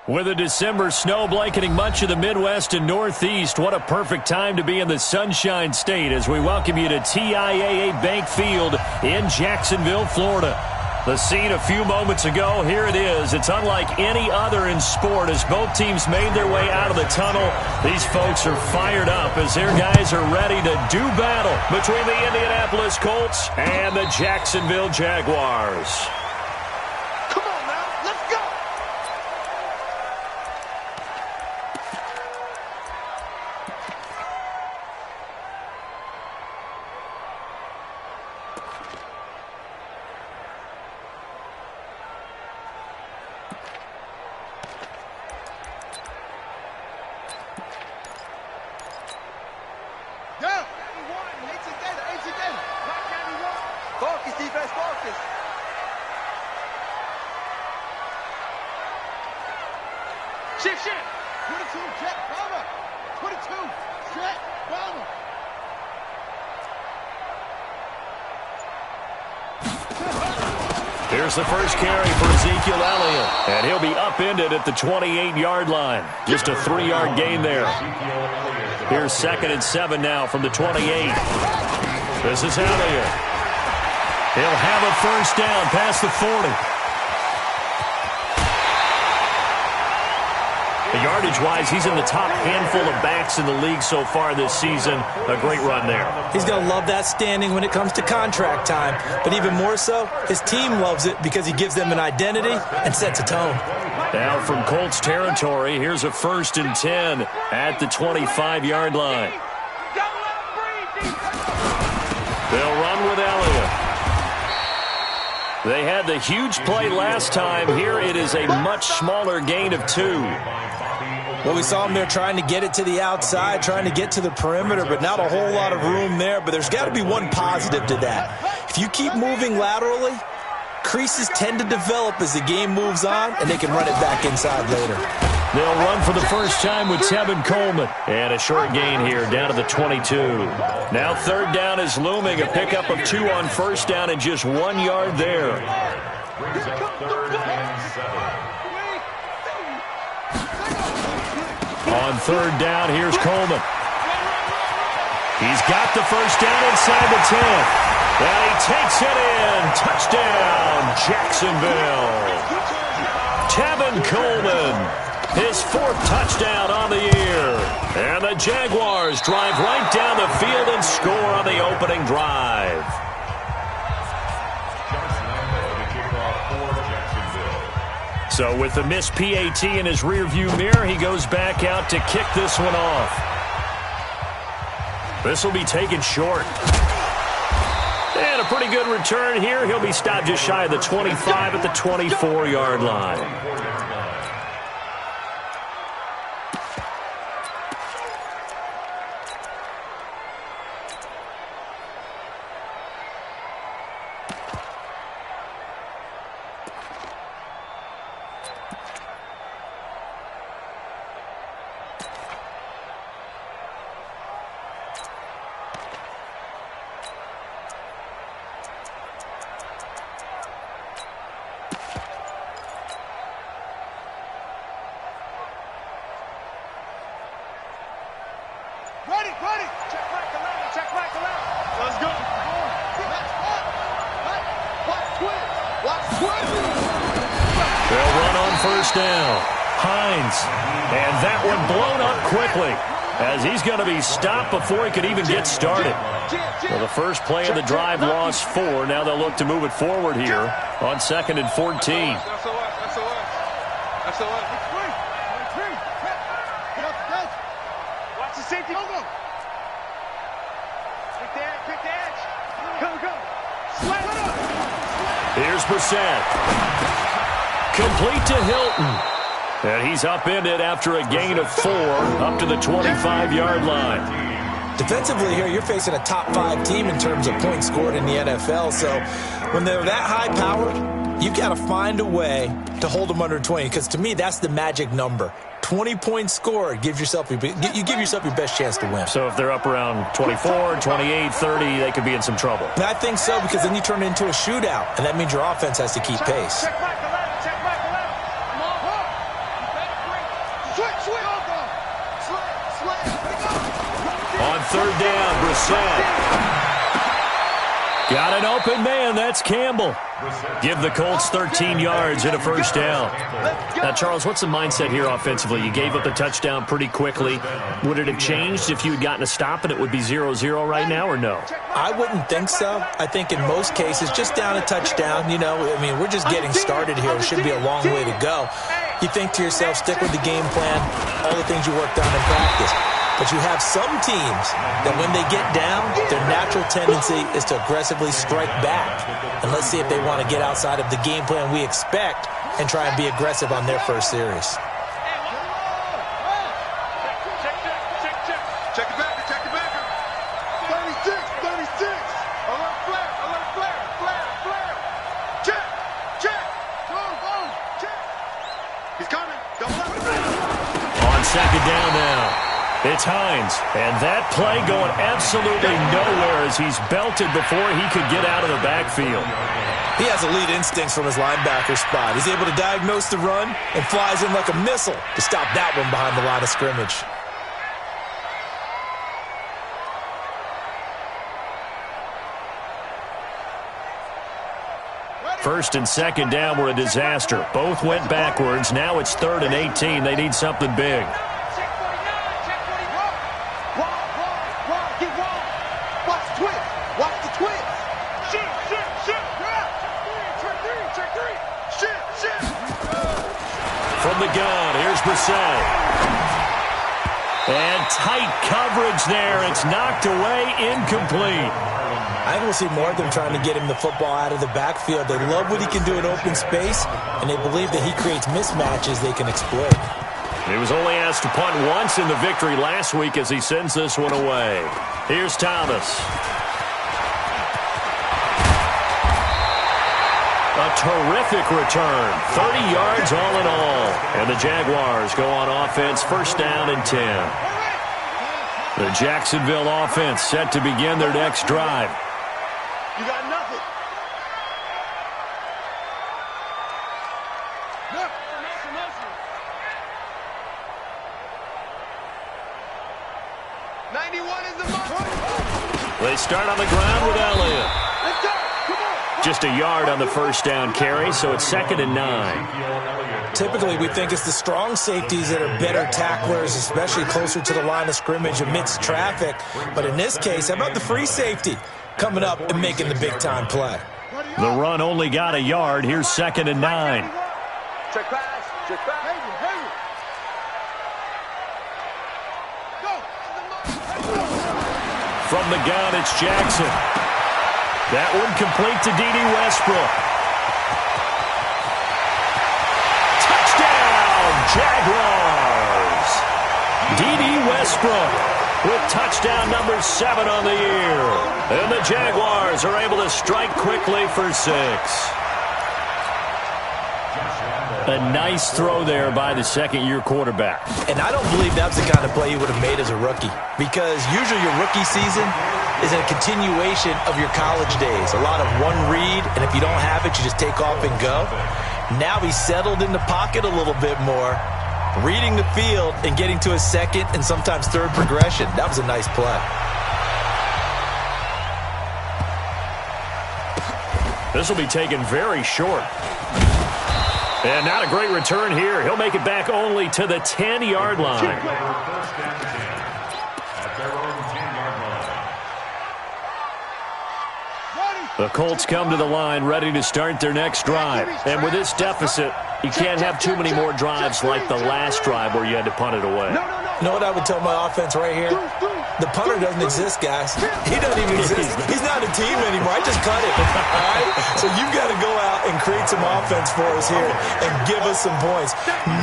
With a December snow blanketing much of the Midwest and Northeast, what a perfect time to be in the Sunshine State as we welcome you to TIAA Bank Field in Jacksonville, Florida. The scene a few moments ago, here it is. It's unlike any other in sport as both teams made their way out of the tunnel. These folks are fired up as their guys are ready to do battle between the Indianapolis Colts and the Jacksonville Jaguars. Here's the first carry for Ezekiel Elliott, and he'll be upended at the 28-yard line. Just a 3-yard gain there. Here's 2nd and 7 now from the 28. This is Elliott. He'll have a first down past the 40. Yardage-wise, he's in the top handful of backs in the league so far this season. A great run there. He's going to love that standing when it comes to contract time. But even more so, his team loves it because he gives them an identity and sets a tone. Now from Colts territory, here's a 1st and 10 at the 25-yard line. They'll run with Elliott. They had the huge play last time. Here it is a much smaller gain of 2. Well, we saw him there trying to get it to the outside, trying to get to the perimeter, but not a whole lot of room there. But there's got to be one positive to that. If you keep moving laterally, creases tend to develop as the game moves on, and they can run it back inside later. They'll run for the first time with Tevin Coleman. And a short gain here down to the 22. Now 3rd down is looming. A pickup of 2 on 1st down and just 1 yard there. Brings up 3rd and 7. On 3rd down, here's Coleman. He's got the first down inside the 10. And he takes it in. Touchdown, Jacksonville. Tevin Coleman, his 4th touchdown on the year. And the Jaguars drive right down the field and score on the opening drive. So with the missed PAT in his rearview mirror, he goes back out to kick this one off. This will be taken short. And a pretty good return here. He'll be stopped just shy of the 25 at the 24-yard line. Down. Hines. And that one blown up quickly as he's going to be stopped before he could even get started. Well, the first play of the drive lost 4. Now they'll look to move it forward here on 2nd and 14. Watch the safety. Go. Pick the edge. Go. Slap it up. Here's Brissett. Complete to Hilton. And he's upended after a gain of 4 up to the 25-yard line. Defensively here, you're facing a top 5 team in terms of points scored in the NFL. So when they're that high-powered, you've got to find a way to hold them under 20. Because to me, that's the magic number. 20 points scored, you give yourself your best chance to win. So if they're up around 24, 28, 30, they could be in some trouble. I think so, because then you turn it into a shootout, and that means your offense has to keep pace. third down. Brissett. Got an open man. That's Campbell. Give the Colts 13 yards and a first down. Now, Charles, what's the mindset here offensively? You gave up the touchdown pretty quickly. Would it have changed if you had gotten a stop and it would be 0-0 right now, or no? I wouldn't think so. I think in most cases, just down a touchdown, you know, I mean, we're just getting started here. It should be a long way to go. You think to yourself, stick with the game plan, all the things you worked on in practice. But you have some teams that when they get down, their natural tendency is to aggressively strike back. And let's see if they want to get outside of the game plan we expect and try and be aggressive on their first series. Check it back, check it back. 36. Alert flare. Check. Go, check. He's coming. Double up. On second down now. It's Hines, and that play going absolutely nowhere as he's belted before he could get out of the backfield. He has elite instincts from his linebacker spot. He's able to diagnose the run and flies in like a missile to stop that one behind the line of scrimmage. First and second down were a disaster. Both went backwards. Now it's 3rd and 18. They need something big. From the gun, here's Brissett. And tight coverage there. It's knocked away, incomplete. I will see more of them trying to get him the football out of the backfield. They love what he can do in open space, and they believe that he creates mismatches they can exploit. He was only asked to punt once in the victory last week as he sends this one away. Here's Thomas. A terrific return. 30 yards all in all. And the Jaguars go on offense, first down and 10. The Jacksonville offense set to begin their next drive. You got nothing. Nothing. 91 is the mark. They start on the ground with Elliott. Let's go. Come on. Just a yard on the first down carry, so it's 2nd and 9. Typically, we think it's the strong safeties that are better tacklers, especially closer to the line of scrimmage amidst traffic. But in this case, how about the free safety coming up and making the big-time play? The run only got a yard. Here's 2nd and 9. Check pass. From the gun, it's Jackson. That one complete to D.D. Westbrook. Touchdown, Jaguars! D.D. Westbrook with touchdown number 7 on the year. And the Jaguars are able to strike quickly for 6. A nice throw there by the second-year quarterback. And I don't believe that's the kind of play he would have made as a rookie, because usually your rookie season is a continuation of your college days. A lot of one read, and if you don't have it, you just take off and go. Now he's settled in the pocket a little bit more, reading the field and getting to his second and sometimes third progression. That was a nice play. This will be taken very short. And not a great return here. He'll make it back only to the 10-yard line. The Colts come to the line ready to start their next drive. And with this deficit, you can't have too many more drives like the last drive where you had to punt it away. You know what I would tell my offense right here? The punter doesn't exist, guys. He doesn't even exist. He's not a team anymore. I just cut it. All right? So you've got to go out and create some offense for us here and give us some points.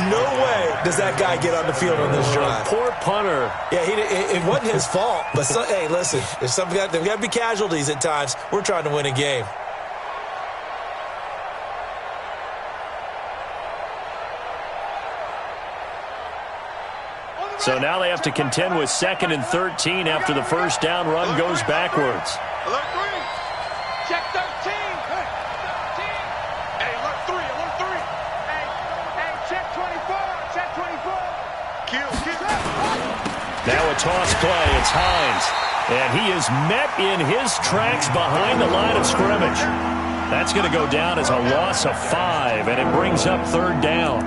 No way does that guy get on the field on this drive. Poor punter. Yeah, it wasn't his fault. But, hey, listen, there's got to be casualties at times. We're trying to win a game. So now they have to contend with 2nd and 13 after the first down run goes backwards. Alert 3. Check 13. Hey, alert 3. Hey, check 24. Check 24. Kill. Now a toss play. It's Hines. And he is met in his tracks behind the line of scrimmage. That's going to go down as a loss of 5, and it brings up 3rd down.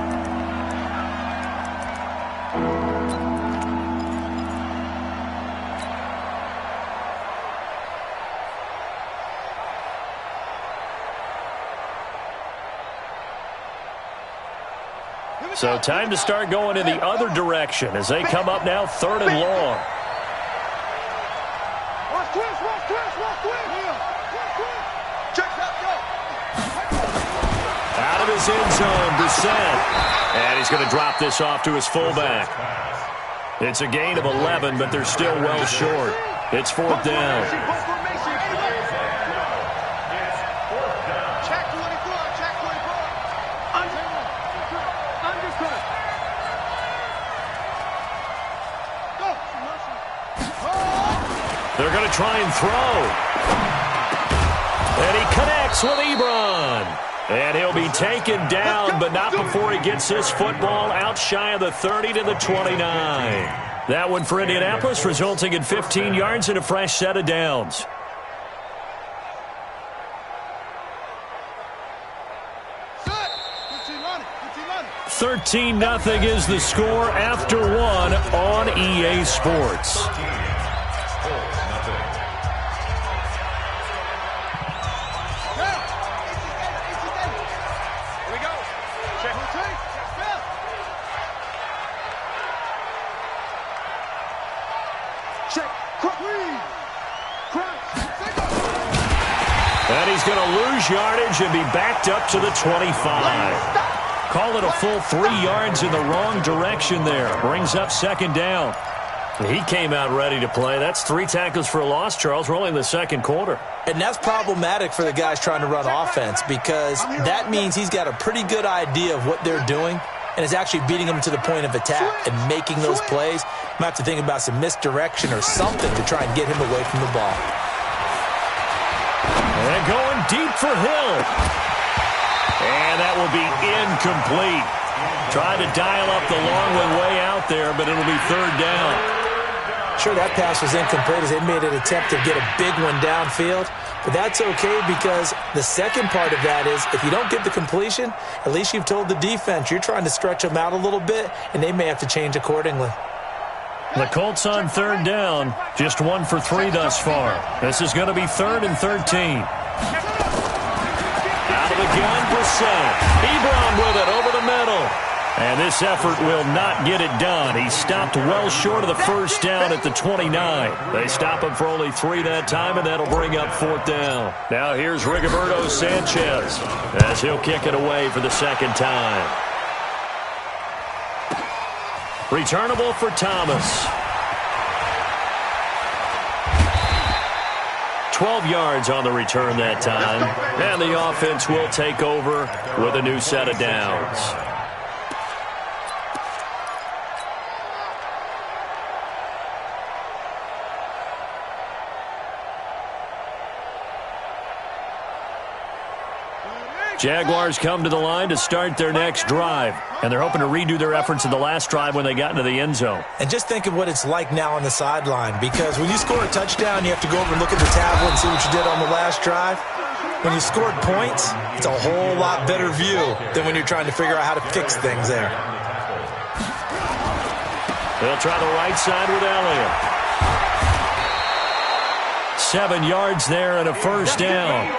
So time to start going in the other direction as they come up now 3rd and long. Out of his end zone, Brissett. And he's going to drop this off to his fullback. It's a gain of 11, but they're still well short. It's 4th down. They're going to try and throw. And he connects with Ebron. And he'll be taken down, but not before he gets this football out shy of the 30 to the 29. That one for Indianapolis, resulting in 15 yards and a fresh set of downs. $13-0 is the score after 1 on EA Sports. And he's going to lose yardage and be backed up to the 25. Call it a full 3 yards in the wrong direction there. Brings up 2nd down. He came out ready to play. That's 3 tackles for a loss, Charles. We're only in the 2nd quarter. And that's problematic for the guys trying to run offense because that means he's got a pretty good idea of what they're doing and is actually beating them to the point of attack and making those plays. Might have to think about some misdirection or something to try and get him away from the ball. And going deep for Hill. And that will be incomplete. Tried to dial up the long one way out there, but it'll be 3rd down. Sure, that pass was incomplete as they made an attempt to get a big one downfield. But that's okay because the second part of that is if you don't get the completion, at least you've told the defense you're trying to stretch them out a little bit, and they may have to change accordingly. The Colts on 3rd down, just 1 for 3 thus far. This is going to be 3rd and 13. Out of the gun, Brissett. Ebron with it over the middle. And this effort will not get it done. He stopped well short of the 1st down at the 29. They stop him for only 3 that time, and that'll bring up 4th down. Now here's Rigoberto Sanchez as he'll kick it away for the 2nd time. Returnable for Thomas. 12 yards on the return that time. And the offense will take over with a new set of downs. Jaguars come to the line to start their next drive, and they're hoping to redo their efforts in the last drive when they got into the end zone. And just think of what it's like now on the sideline, because when you score a touchdown, you have to go over and look at the tablet and see what you did on the last drive. When you scored points, it's a whole lot better view than when you're trying to figure out how to fix things there. They'll try the right side with Elliott. 7 yards there and a 1st down.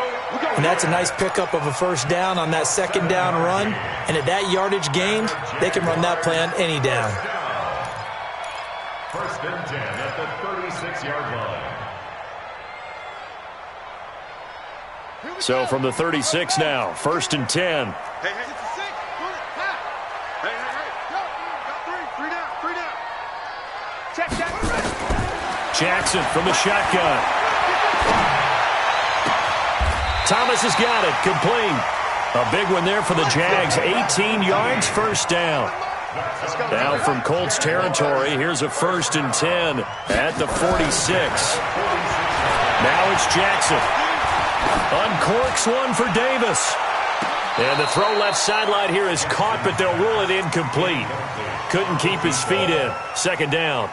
And that's a nice pickup of a 1st down on that 2nd down run. And at that yardage gained, they can run that play on any down. 1st and 10 at the 36-yard line. So from the 36 now, 1st and 10. Jackson from the shotgun. Thomas has got it, complete. A big one there for the Jags, 18 yards, 1st down. Now from Colts territory, here's a 1st and 10 at the 46. Now it's Jackson. Uncorks one for Davis. And the throw left sideline here is caught, but they'll rule it incomplete. Couldn't keep his feet in. Second down.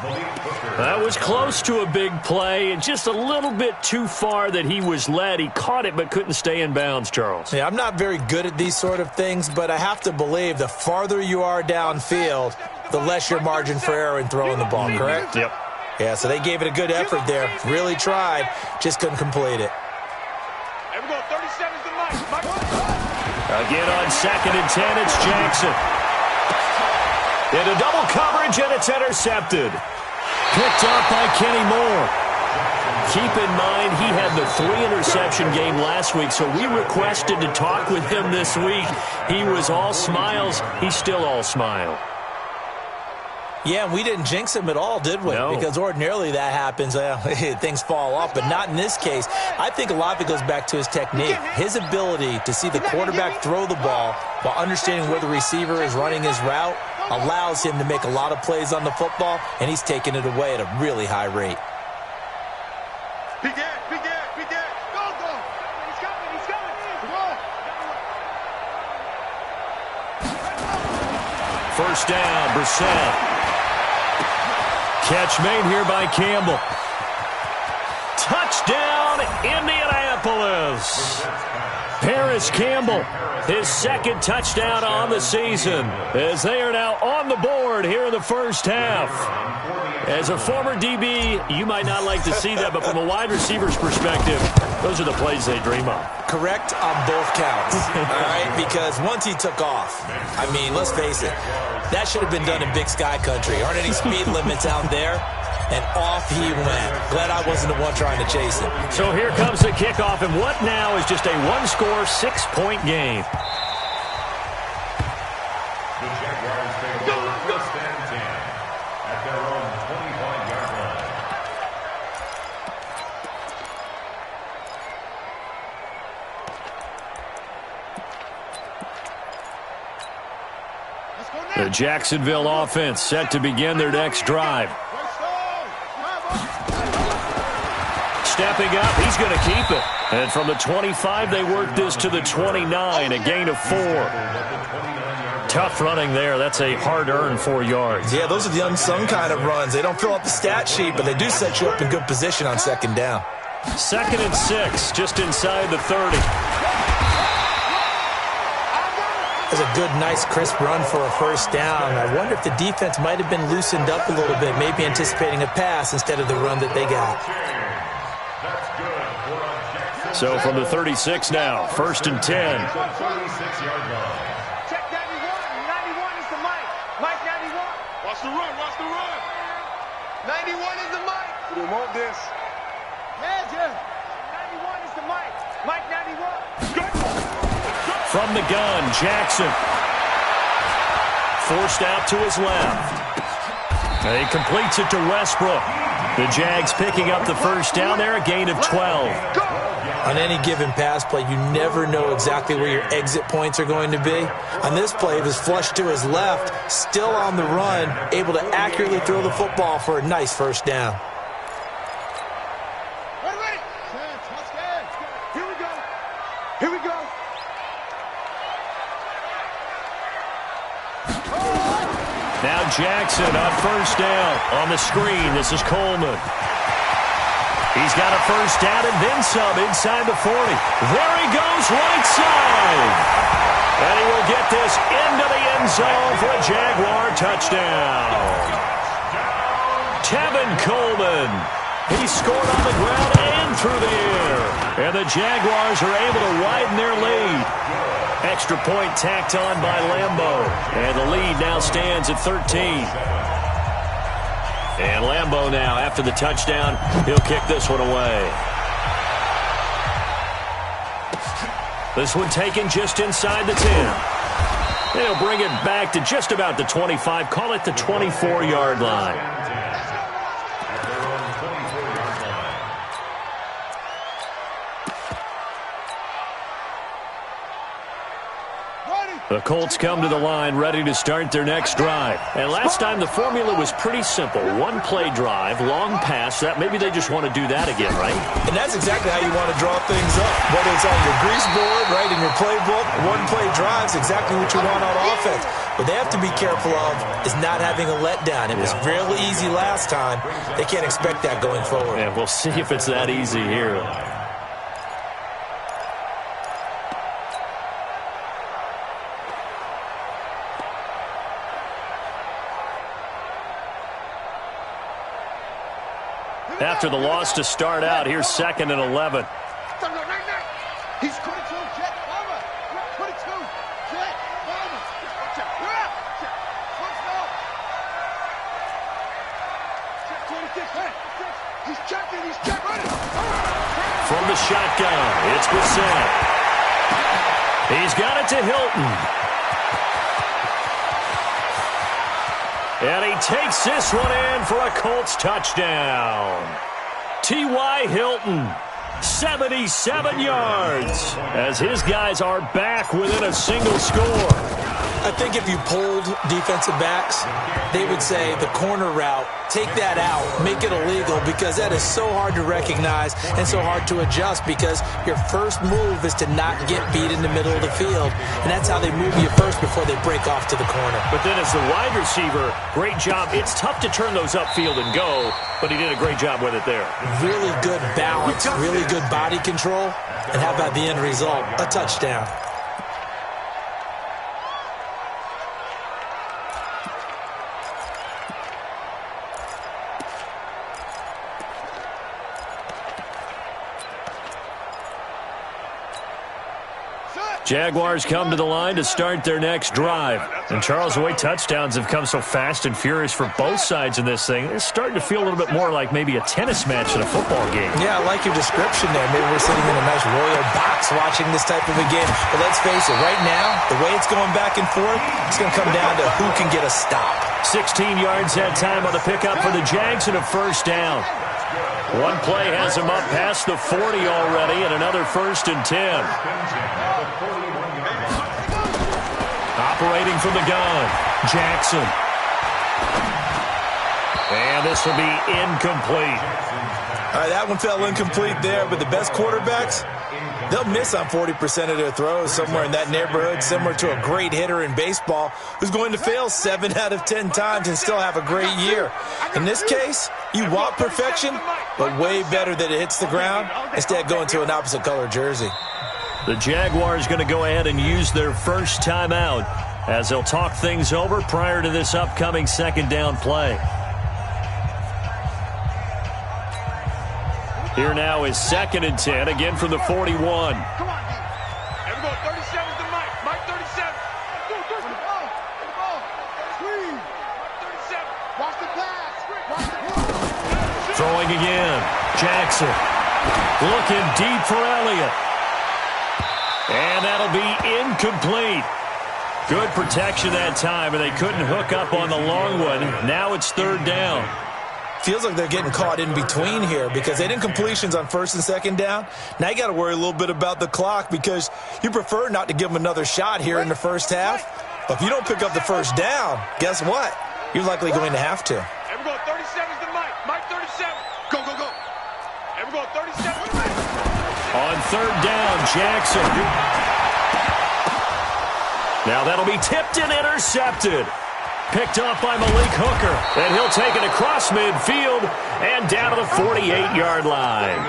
That was close to a big play, and just a little bit too far that he was led. He caught it but couldn't stay in bounds, Charles. Yeah, I'm not very good at these sort of things, but I have to believe the farther you are downfield, the less your margin for error in throwing the ball, correct? Yep. Yeah, so they gave it a good effort there. Really tried, just couldn't complete it. Here we go, 37 to Mike. Again on 2nd and 10, it's Jackson. Into double coverage, and it's intercepted. Picked up by Kenny Moore. Keep in mind, he had the 3-interception game last week, so we requested to talk with him this week. He was all smiles. He's still all smile. Yeah, and we didn't jinx him at all, did we? No. Because ordinarily that happens. Things fall off, but not in this case. I think a lot of it goes back to his technique. His ability to see the quarterback throw the ball while understanding where the receiver is running his route allows him to make a lot of plays on the football, and he's taking it away at a really high rate. Be dead. Go. He's coming. Come on. First down, Brissett. Catch made here by Campbell. Touchdown, Indianapolis. Paris Campbell, his second touchdown on the season, as they are now on the board here in the first half. As a former DB, you might not like to see that, but from a wide receiver's perspective, those are the plays they dream of. Correct on both counts, all right? Because once he took off, I mean, let's face it, that should have been done in Big Sky Country. Aren't any speed limits out there? And off he went. Glad I wasn't the one trying to chase him. So here comes the kickoff, and what now is just a one-score, 6-point game. The Jaguars take over first and 10 at their own 25-yard line. The Jacksonville offense set to begin their next drive. Stepping up, he's going to keep it. And from the 25, they work this to the 29, a gain of 4. Tough running there. That's a hard-earned 4 yards. Yeah, those are the unsung kind of runs. They don't fill up the stat sheet, but they do set you up in good position on second down. 2nd and 6, just inside the 30. That's a good, nice, crisp run for a first down. I wonder if the defense might have been loosened up a little bit, maybe anticipating a pass instead of the run that they got. So from the 36 now, 1st and 10. Check 91. 91 is the Mike. Mike 91. Watch the run. 91 is the Mike. We want this. Yeah. 91 is the Mike. Mike 91. From the gun, Jackson. Forced out to his left. And he completes it to Westbrook. The Jags picking up the first down there, a gain of 12. On any given pass play, you never know exactly where your exit points are going to be. On this play, it was flushed to his left, still on the run, able to accurately throw the football for a nice first down. Wait. Here we go. Now Jackson on first down. On the screen, this is Coleman. He's got a first down and then some inside the 40. There he goes, right side. And he will get this into the end zone for a Jaguar touchdown. Tevin Coleman. He scored on the ground and through the air. And the Jaguars are able to widen their lead. Extra point tacked on by Lambeau. And the lead now stands at 13. And Lambeau now, after the touchdown, he'll kick this one away. This one taken just inside the 10. They'll bring it back to just about the 25. Call it the 24-yard line. The Colts come to the line ready to start their next drive. And last time the formula was pretty simple. One-play drive, long pass. That maybe they just want to do that again, right? And that's exactly how you want to draw things up. Whether it's on your grease board, right, in your playbook, one-play drive is exactly what you want on offense. What they have to be careful of is not having a letdown. It was really easy last time. They can't expect that going forward. Yeah, we'll see if it's that easy here. After the loss to start out, here's 2nd and 11. He's 22, Jet, Palmer. 22, Jet, Palmer. Let's go. Jet 26, he's checking, running. From the shotgun, it's Brissett. He's got it to Hilton. And he takes this one in for a Colts touchdown. T.Y. Hilton, 77 yards, as his guys are back within a single score. I think if you polled defensive backs, they would say the corner route, take that out, make it illegal, because that is so hard to recognize and so hard to adjust, because your first move is to not get beat in the middle of the field, and that's how they move you first before they break off to the corner. But then as the wide receiver, great job. It's tough to turn those upfield and go, but he did a great job with it there. Really good balance, really good body control, and how about the end result? A touchdown. Jaguars come to the line to start their next drive. And Charles, the way touchdowns have come so fast and furious for both sides in this thing, it's starting to feel a little bit more like maybe a tennis match in a football game. Yeah, I like your description there. Maybe we're sitting in a nice royal box watching this type of a game. But let's face it, right now, the way it's going back and forth, it's going to come down to who can get a stop. 16 yards that time on the pickup for the Jags and a first down. One play has him up past the 40 already, and another 1st and 10. Operating from the gun, Jackson. And this will be incomplete. All right, that one fell incomplete there, but the best quarterbacks, they'll miss on 40% of their throws, somewhere in that neighborhood, similar to a great hitter in baseball who's going to fail 7 out of 10 times and still have a great year. In this case, you want perfection, but way better that it hits the ground instead of going to an opposite color jersey. The Jaguars going to go ahead and use their first timeout as they'll talk things over prior to this upcoming 2nd down play. Here now is 2nd and 10, again from the 41. Come on, everybody, 37 is the Mike. Mike 37. Go, the ball. 37. Watch the pass. Throwing again. Jackson. Looking deep for Elliott. And that'll be incomplete. Good protection that time, and they couldn't hook up on the long one. Now it's 3rd down. Feels like they're getting caught in between here because they didn't completions on 1st and 2nd down. Now you got to worry a little bit about the clock because you prefer not to give them another shot here in the first half. But if you don't pick up the first down, guess what? You're likely going to have to. Everybody, 37 is the Mike. Mike 37. Go. Everybody, 37. On 3rd down, Jackson. Now that'll be tipped and intercepted. Picked off by Malik Hooker. And he'll take it across midfield and down to the 48-yard line.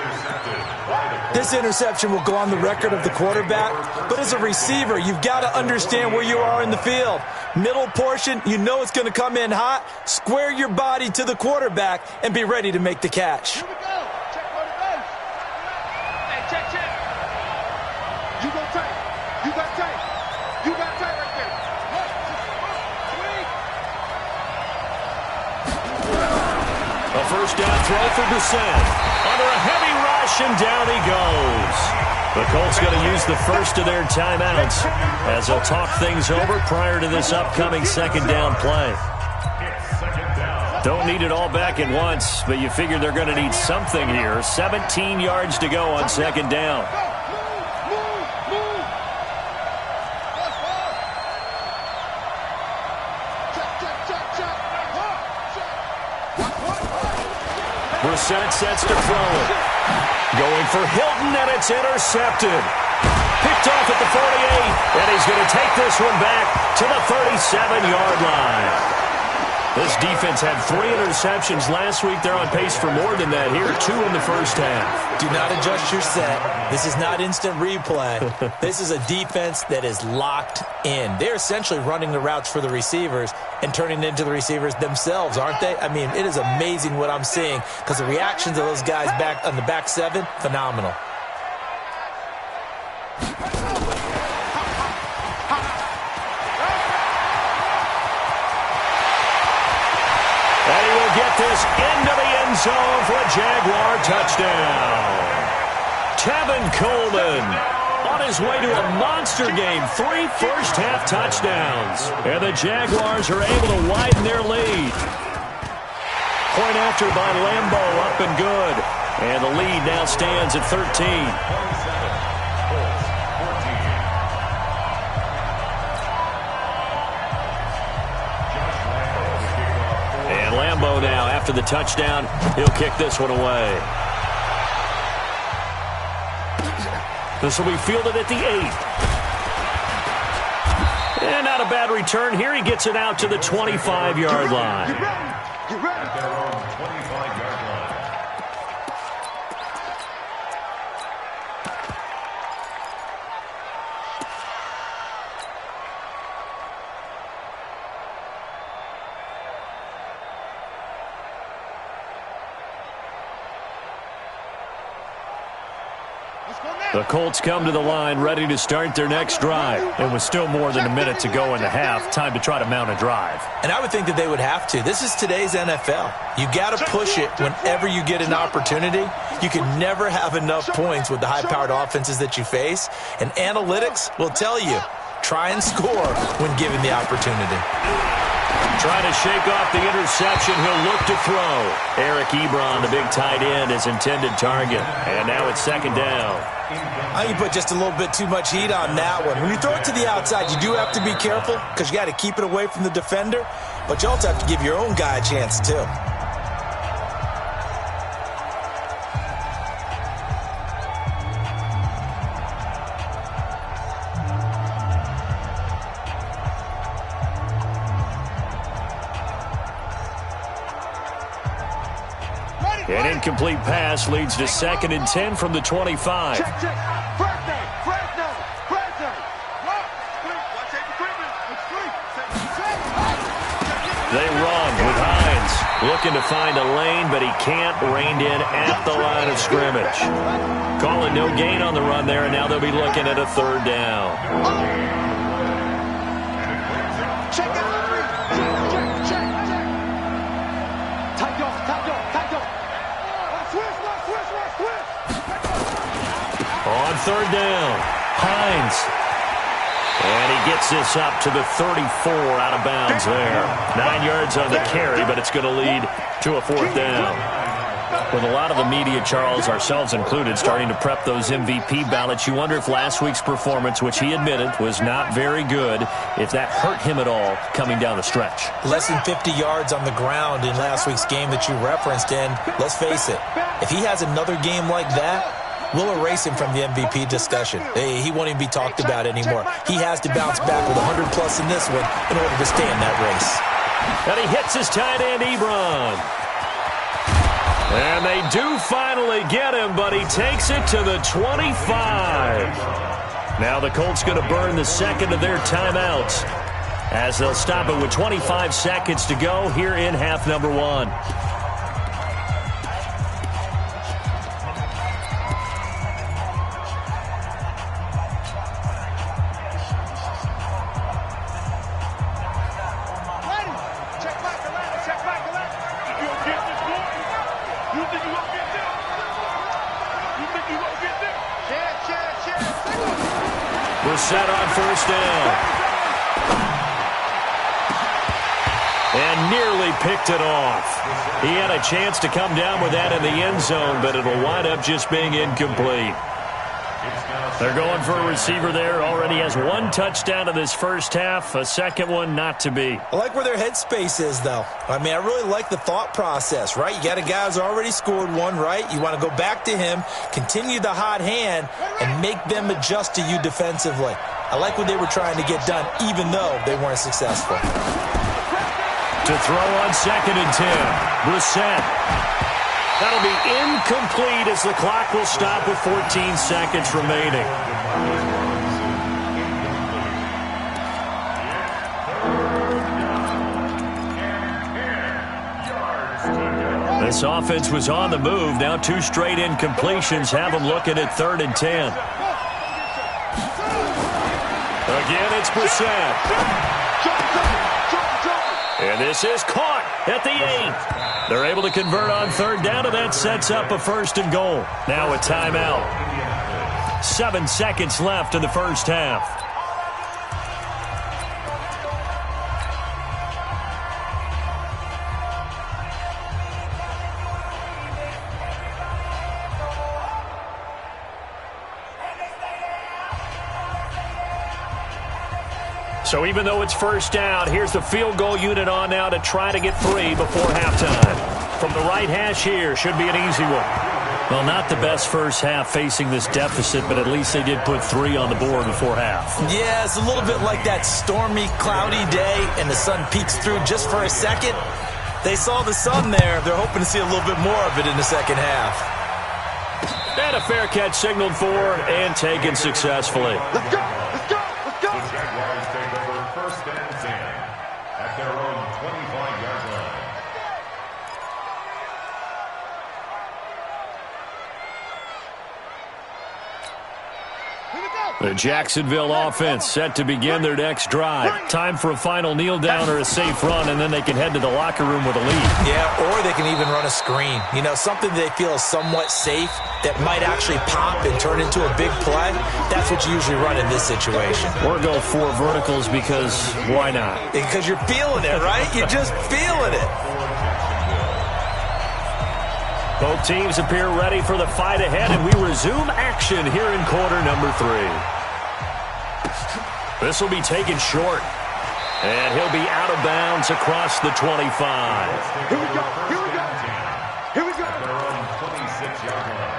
This interception will go on the record of the quarterback, but as a receiver, you've got to understand where you are in the field. Middle portion, you know it's going to come in hot. Square your body to the quarterback and be ready to make the catch. Here we go. Check for the base. Hey, check. You go tight. You got tight. You got tight right there. A first down throw for Brissett. Under a heavy rush, and down he goes. The Colts going to use the first of their timeouts as they'll talk things over prior to this upcoming 2nd down play. Don't need it all back at once, but you figure they're going to need something here. 17 yards to go on 2nd down. Brissett sets to throw it. Going for Hilton, and it's intercepted. Picked off at the 48, and he's going to take this one back to the 37-yard line. This defense had 3 interceptions last week. They're on pace for more than that here, 2 in the first half. Do not adjust your set. This is not instant replay. This is a defense that is locked in. They're essentially running the routes for the receivers and turning it into the receivers themselves, aren't they? I mean, it is amazing what I'm seeing because the reactions of those guys back on the back 7, phenomenal. Get this into the end zone for a Jaguar touchdown. Tevin Coleman on his way to a monster game. 3 first-half touchdowns. And the Jaguars are able to widen their lead. Point after by Lambo, up and good. And the lead now stands at 13. Lambo now, after the touchdown, he'll kick this one away. This will be fielded at the 8. And not a bad return here. He gets it out to the 25-yard line. At their own 25-yard line. The Colts come to the line ready to start their next drive. And with still more than a minute to go in the half, time to try to mount a drive. And I would think that they would have to. This is today's NFL. You got to push it whenever you get an opportunity. You can never have enough points with the high-powered offenses that you face. And analytics will tell you, try and score when given the opportunity. Trying to shake off the interception. He'll look to throw. Eric Ebron, the big tight end, his intended target. And now it's second down. You put just a little bit too much heat on that one. When you throw it to the outside, you do have to be careful because you got to keep it away from the defender. But you also have to give your own guy a chance, too. An incomplete pass leads to 2nd and 10 from the 25. Check. Fresno. They run with Hines. Looking to find a lane, but he can't. Reined in at the line of scrimmage. Calling no gain on the run there, and now they'll be looking at a 3rd down. Check. On 3rd down, Hines. And he gets this up to the 34 out of bounds there. 9 yards on the carry, but it's going to lead to a 4th down. With a lot of the media, Charles, ourselves included, starting to prep those MVP ballots, you wonder if last week's performance, which he admitted was not very good, if that hurt him at all coming down the stretch. Less than 50 yards on the ground in last week's game that you referenced, and let's face it, if he has another game like that, we'll erase him from the MVP discussion. He won't even be talked about anymore. He has to bounce back with 100-plus in this one in order to stay in that race. And he hits his tight end, Ebron. And they do finally get him, but he takes it to the 25. Now the Colts going to burn the 2nd of their timeouts as they'll stop it with 25 seconds to go here in half number 1. Set on 1st down. And nearly picked it off. He had a chance to come down with that in the end zone, but it'll wind up just being incomplete. They're going for a receiver there. Already has one touchdown in this first half. A second one not to be. I like where their headspace is, though. I mean, I really like the thought process, right? You got a guy who's already scored one, right? You want to go back to him, continue the hot hand, and make them adjust to you defensively. I like what they were trying to get done, even though they weren't successful. To throw on 2nd and 10. Brissett. That'll be incomplete as the clock will stop with 14 seconds remaining. This offense was on the move. Now 2 straight incompletions have them looking at 3rd and 10. Again, it's Brissett. And this is caught at the 8. They're able to convert on 3rd down, and that sets up a 1st and goal. Now a timeout. 7 seconds left in the first half. So even though it's 1st down, here's the field goal unit on now to try to get 3 before halftime. From the right hash here, should be an easy one. Well, not the best first half facing this deficit, but at least they did put 3 on the board before half. Yeah, it's a little bit like that stormy, cloudy day, and the sun peeks through just for a second. They saw the sun there. They're hoping to see a little bit more of it in the second half. And a fair catch signaled for and taken successfully. Let's go! Let's go! Let's go! The Jaguars take over 1st and 10 at their own 25-yard line. The Jacksonville offense set to begin their next drive. Time for a final kneel down or a safe run, and then they can head to the locker room with a lead. Yeah, or they can even run a screen. You know, something they feel is somewhat safe that might actually pop and turn into a big play. That's what you usually run in this situation. Or go 4 verticals because why not? Because you're feeling it, right? You're just feeling it. Both teams appear ready for the fight ahead, and we resume action here in quarter number 3. This will be taken short, and he'll be out of bounds across the 25. Here we go! Here we go! Here we go! At their own 26-yard line.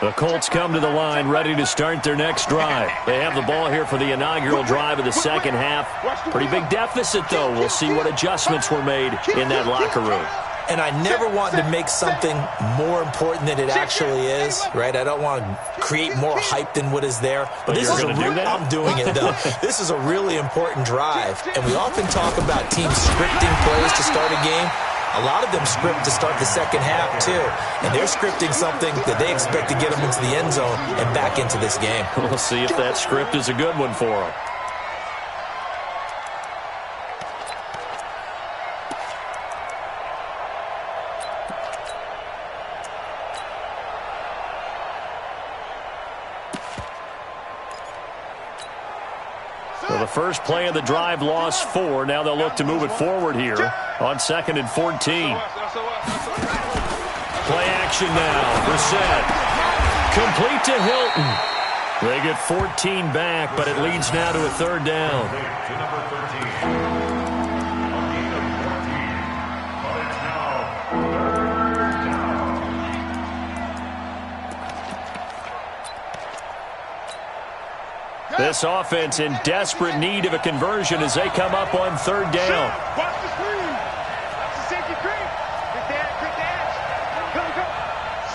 The Colts come to the line ready to start their next drive. They have the ball here for the inaugural drive of the second half. Pretty big deficit, though. We'll see what adjustments were made in that locker room. And I never want to make something more important than it actually is, right? I don't want to create more hype than what is there. But this is do that? I'm doing it, though. This is a really important drive. And we often talk about teams scripting plays to start a game. A lot of them script to start the second half, too. And they're scripting something that they expect to get them into the end zone and back into this game. We'll see if that script is a good one for them. So the first play of the drive lost 4. Now they'll look to move it forward here on 2nd and 14. Play action now. Brissett. Complete to Hilton. They get 14 back, but it leads now to a 3rd down. To number 13. A gain of 14. But it's now 3rd down. This offense in desperate need of a conversion as they come up on 3rd down. Watch the screen. That's the safety screen. Quick dash, quick dash. Here we go.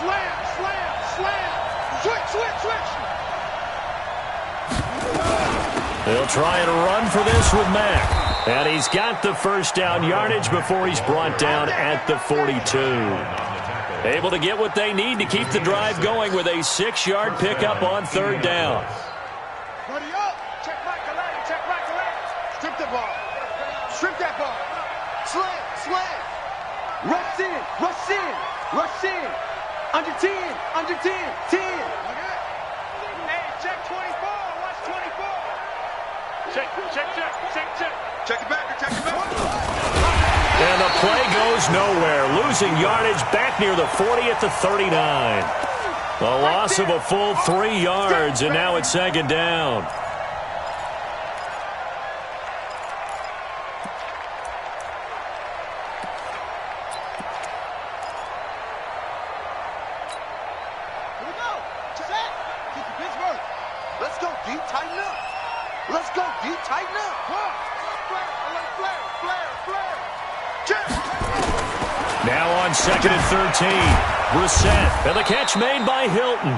Slam, slam, slam. Switch, switch, switch. They'll try and run for this with Mack. And he's got the 1st down yardage before he's brought down at the 42. Able to get what they need to keep the drive going with a 6-yard pickup on 3rd down. Buddy up. Check right to left, check right to left. Strip the ball. Strip that ball. Slam, slam. Rush in, rush in, rush in. Under 10, under 10, 10. Hey, check 24, watch 24. Check, check, check, check, check. Check it back, check it back. And the play goes nowhere. Losing yardage back near the 40 at the 39. A loss of a full 3 yards, and now it's second down. Let's go, D. Tighten up. Let's go, D. Tighten up. Flare. Now on second and 13. Brissett, and the catch made by Hilton.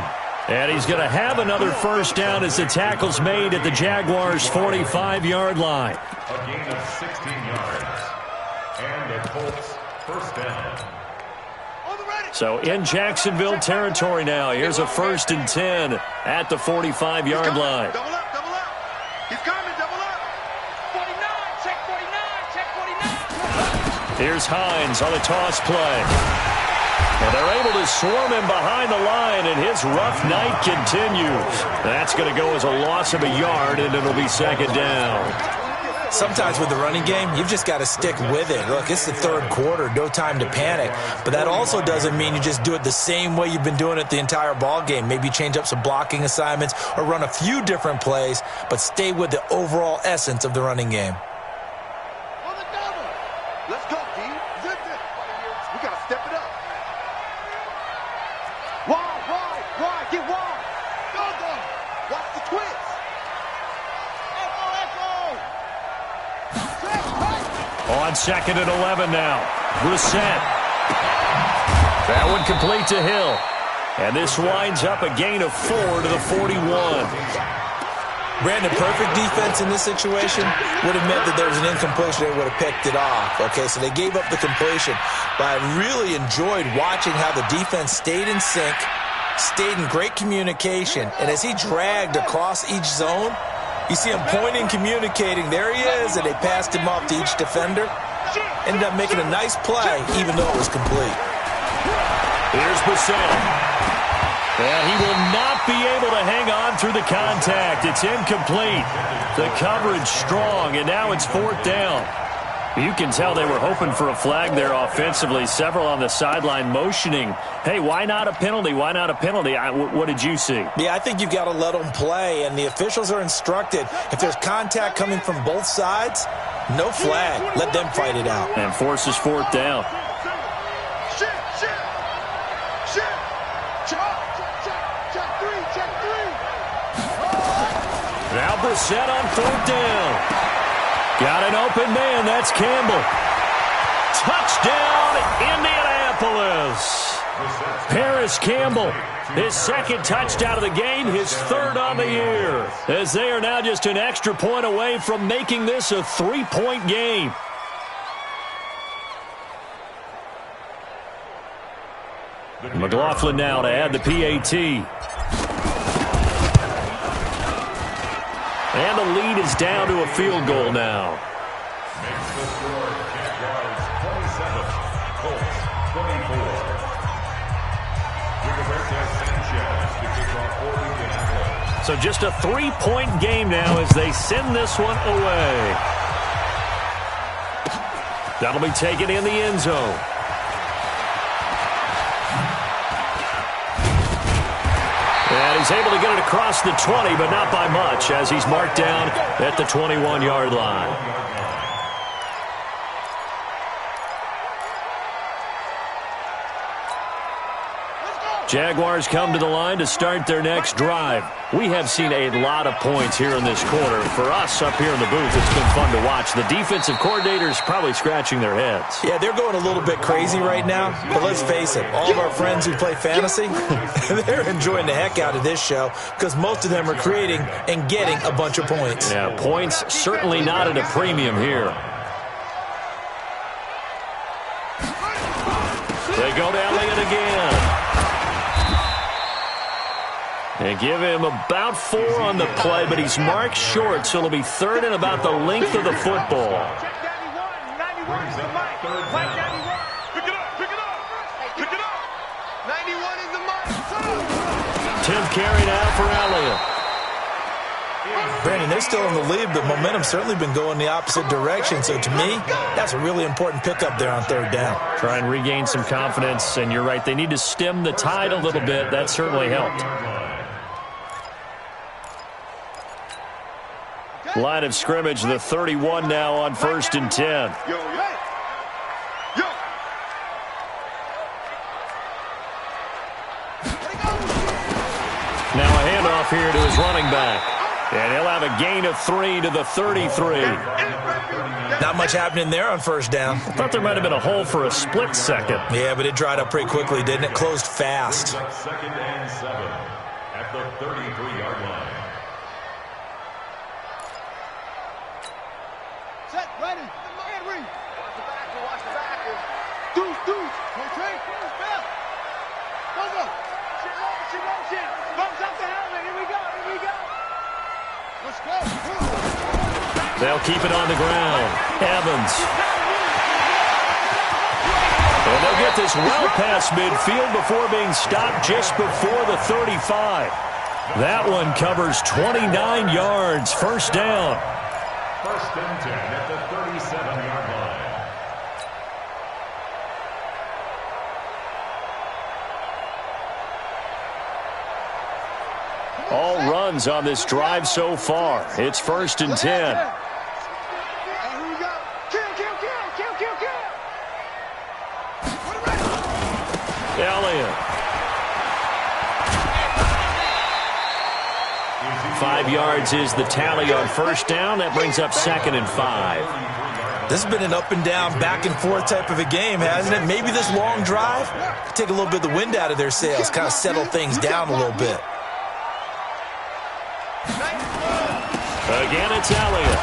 And he's going to have another first down as the tackle's made at the Jaguars' 45-yard line. A gain of 16 yards. And the Colts first down. So in Jacksonville territory now. Here's a first and 10 at the 45-yard line. Double up. He's coming, double up. 49, check 49. Here's Hines on the toss play. And they're able to swarm him behind the line, and his rough night continues. That's going to go as a loss of a yard, and it'll be second down. Sometimes with the running game, you've just got to stick with it. Look, it's the third quarter, no time to panic. But that also doesn't mean you just do it the same way you've been doing it the entire ball game. Maybe change up some blocking assignments or run a few different plays, but stay with the overall essence of the running game. Let's go, D. Zip it. We got to step it up. Wide. Get wide. Go. Watch the twist. On second and 11 now. Brissett. That one complete to Hill. And this winds up a gain of 4 to the 41. Brandon, perfect defense in this situation would have meant that there was an incompletion. They would have picked it off. Okay, so they gave up the completion. But I really enjoyed watching how the defense stayed in sync, stayed in great communication, and as he dragged across each zone, you see him pointing, communicating. There he is, and they passed him off to each defender. Ended up making a nice play, even though it was complete. Here's Brissett. And he will not be able to hang on through the contact. It's incomplete. The coverage strong, and now it's fourth down. You can tell they were hoping for a flag there offensively. Several on the sideline motioning, hey, why not a penalty? Why not a penalty? What did you see? Yeah, I think you've got to let them play, and the officials are instructed. If there's contact coming from both sides, no flag. Let them fight it out. And forces fourth down. Now Brissett on fourth down. Got an open man. That's Campbell. Touchdown, Indianapolis. Paris Campbell, his second touchdown of the game, his third on the year, as they are now just an extra point away from making this a three-point game. McLaughlin now to add the PAT. And the lead is down to a field goal now. Makes the score Jaguars 27, Colts 24. Rigoberto Sanchez to kick off for Indianapolis. So just a three-point game now as they send this one away. That'll be taken in the end zone. And he's able to get it across the 20, but not by much, as he's marked down at the 21-yard line. Jaguars come to the line to start their next drive. We have seen a lot of points here in this quarter. For us up here in the booth, it's been fun to watch. The defensive coordinators probably scratching their heads. Yeah, they're going a little bit crazy right now, but let's face it, all of our friends who play fantasy, they're enjoying the heck out of this show because most of them are creating and getting a bunch of points. Yeah, points certainly not at a premium here. They go to Elliott again. And give him about 4 on the play, but he's marked short, so it'll be third and about the length of the football. Check 91 is the mic. Mike 91. Pick it up. 91 is the mic. 10th carry now for Elliott. Brandon, they're still in the lead, but momentum's certainly been going the opposite direction. So to me, that's a really important pickup there on third down. Try and regain some confidence, and you're right. They need to stem the tide a little bit. That certainly helped. Line of scrimmage, the 31 now on 1st and 10. Now a handoff here to his running back. And he'll have a gain of 3 to the 33. Not much happening there on first down. I thought there might have been a hole for a split second. Yeah, but it dried up pretty quickly, didn't it? Closed fast. 2nd and 7 at the 33-yard line. Set, ready, and read. Watch the back, watch the back. Deuce. Rotate, bell. Go. Motion. Bumps up the helmet. Here we go. Let's go. They'll keep it on the ground. Evans. And they'll get this well past midfield before being stopped just before the 35. That one covers 29 yards. First down. 1st and 10 at the 37-yard line. All runs on this drive so far. It's 1st and 10. Here we go. Kill. Elliott. 5 yards is the tally on first down. That brings up 2nd and 5. This has been an up and down, back and forth type of a game, hasn't it? Maybe this long drive could take a little bit of the wind out of their sails, kind of settle things down a little bit. Again, it's Elliott.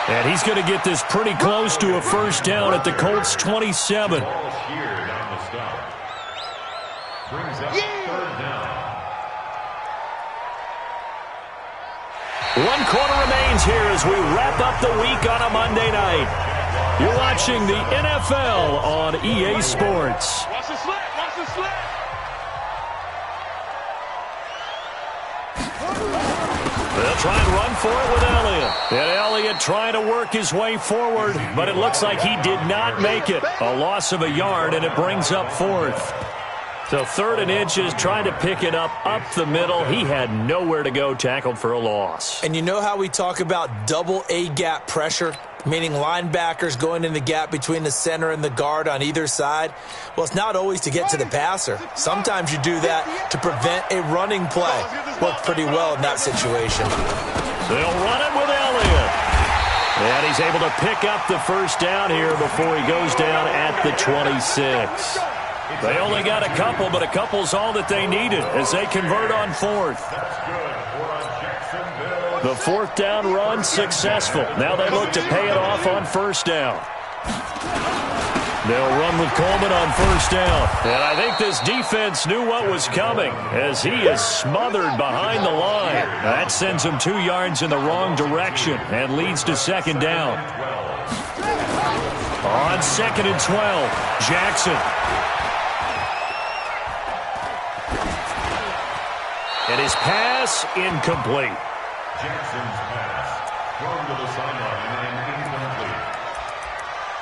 And he's going to get this pretty close to a first down at the Colts 27. Ball here down the stop. Brings up 3rd down. 1 quarter remains here as we wrap up the week on a Monday night. You're watching the NFL on EA Sports. Watch the slit. They'll try and run for it with Elliott. And Elliott trying to work his way forward, but it looks like he did not make it. A loss of a yard, and it brings up 4th. So 3rd and inches, trying to pick it up the middle. He had nowhere to go, tackled for a loss. And you know how we talk about double A-gap pressure, meaning linebackers going in the gap between the center and the guard on either side? Well, it's not always to get to the passer. Sometimes you do that to prevent a running play. Worked pretty well in that situation. They'll run it with Elliott. And he's able to pick up the first down here before he goes down at the 26. They only got a couple, but a couple's all that they needed as they convert on 4th. The 4th down run successful. Now they look to pay it off on first down. They'll run with Coleman on first down. And I think this defense knew what was coming as he is smothered behind the line. That sends him 2 yards in the wrong direction and leads to 2nd down. On 2nd and 12, Jackson. And his pass incomplete. Jackson's pass thrown to the sideline and incomplete.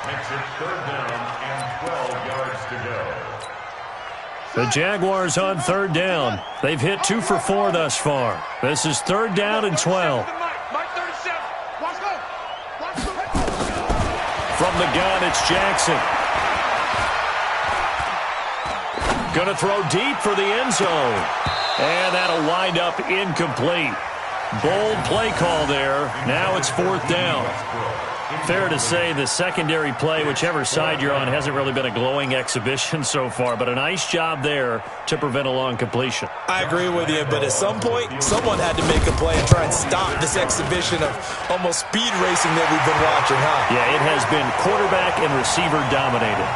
Makes it 3rd down and 12 yards to go. The Jaguars on 3rd down. They've hit 2 for 4 thus far. This is 3rd down and 12. From the gun, it's Jackson. Gonna throw deep for the end zone. And that'll wind up incomplete. Bold play call there. Now it's 4th down. Fair to say the secondary play, whichever side you're on, hasn't really been a glowing exhibition so far, but a nice job there to prevent a long completion. I agree with you, but at some point, someone had to make a play and try and stop this exhibition of almost speed racing that we've been watching, huh? Yeah, it has been quarterback and receiver dominated.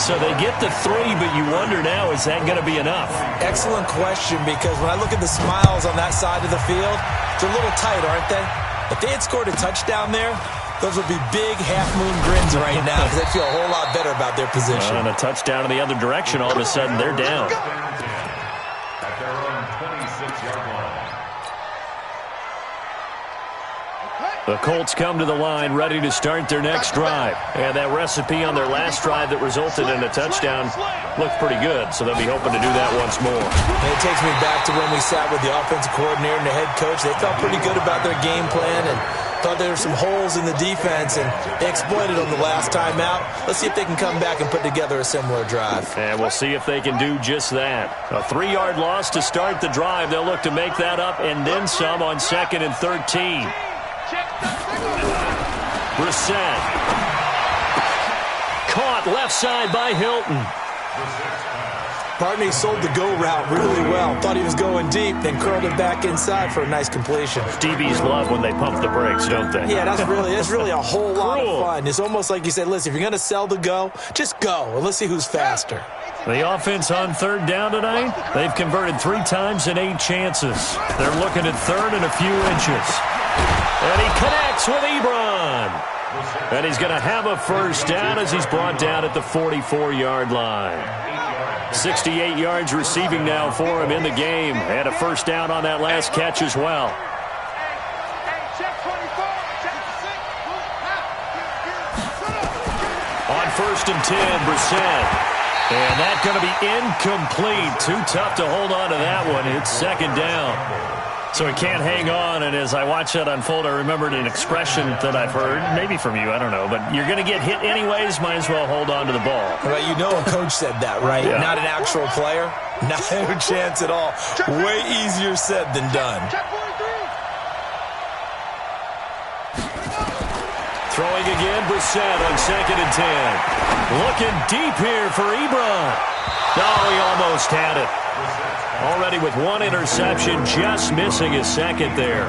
So they get the 3, but you wonder now, is that going to be enough? Excellent question, because when I look at the smiles on that side of the field, they're a little tight, aren't they? If they had scored a touchdown there, those would be big half-moon grins right now because they feel a whole lot better about their position. And a touchdown in the other direction, all of a sudden they're down. At their own 26-yard line. The Colts come to the line ready to start their next drive. And that recipe on their last drive that resulted in a touchdown looked pretty good, so they'll be hoping to do that once more. And it takes me back to when we sat with the offensive coordinator and the head coach. They felt pretty good about their game plan and thought there were some holes in the defense, and they exploited them the last time out. Let's see if they can come back and put together a similar drive. And we'll see if they can do just that. A 3-yard loss to start the drive. They'll look to make that up and then some on 2nd and 13. Brissett. Caught left side by Hilton. Partney sold the go route really well. Thought he was going deep, then curled it back inside for a nice completion. DBs love when they pump the brakes, don't they? Yeah, that's really a whole lot of fun. It's almost like you said, listen, if you're going to sell the go, just go, and let's see who's faster. The offense on 3rd down tonight, they've converted 3 times in 8 chances. They're looking at 3rd and a few inches. And he connects with Ebron. And he's going to have a first down as he's brought down at the 44-yard line. 68 yards receiving now for him in the game. And a first down on that last catch as well. On 1st and 10, Brissett. And that's going to be incomplete. Too tough to hold on to that one. It's 2nd down. So he can't hang on, and as I watch that unfold, I remembered an expression that I've heard, maybe from you, I don't know, but you're going to get hit anyways, might as well hold on to the ball. Well, you know a coach said that, right? Yeah. Not an actual player. Not a chance at all. Way easier said than done. Throwing again, Brissett on 2nd and 10. Looking deep here for Ebron. Oh, he almost had it. Already with 1 interception, just missing his 2nd there.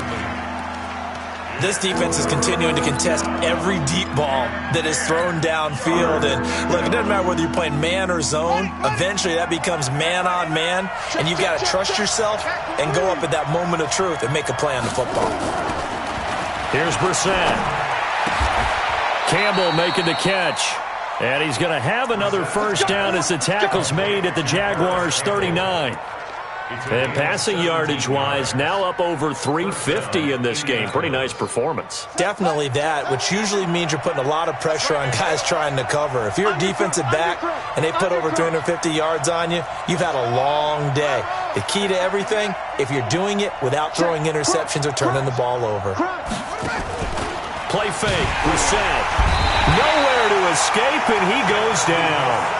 This defense is continuing to contest every deep ball that is thrown downfield. And look, it doesn't matter whether you're playing man or zone. Eventually, that becomes man on man. And you've got to trust yourself and go up at that moment of truth and make a play on the football. Here's Brissett. Campbell making the catch. And he's going to have another first down as the tackle's made at the Jaguars' 39. And passing yardage-wise, now up over 350 in this game. Pretty nice performance. Definitely that, which usually means you're putting a lot of pressure on guys trying to cover. If you're a defensive back and they put over 350 yards on you, you've had a long day. The key to everything, if you're doing it without throwing interceptions or turning the ball over. Play fake, Brissett. Nowhere to escape, and he goes down.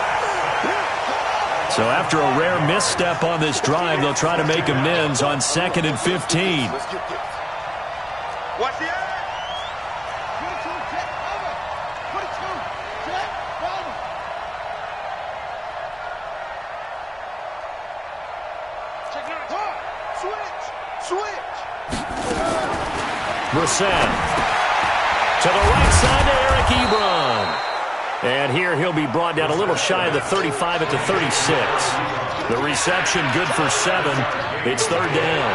So after a rare misstep on this drive, they'll try to make amends on 2nd and 15. Watch the eye. Switch. Brissett to the right side to Eric Ebron. And here he'll be brought down a little shy of the 35 at the 36. The reception good for 7. It's 3rd down.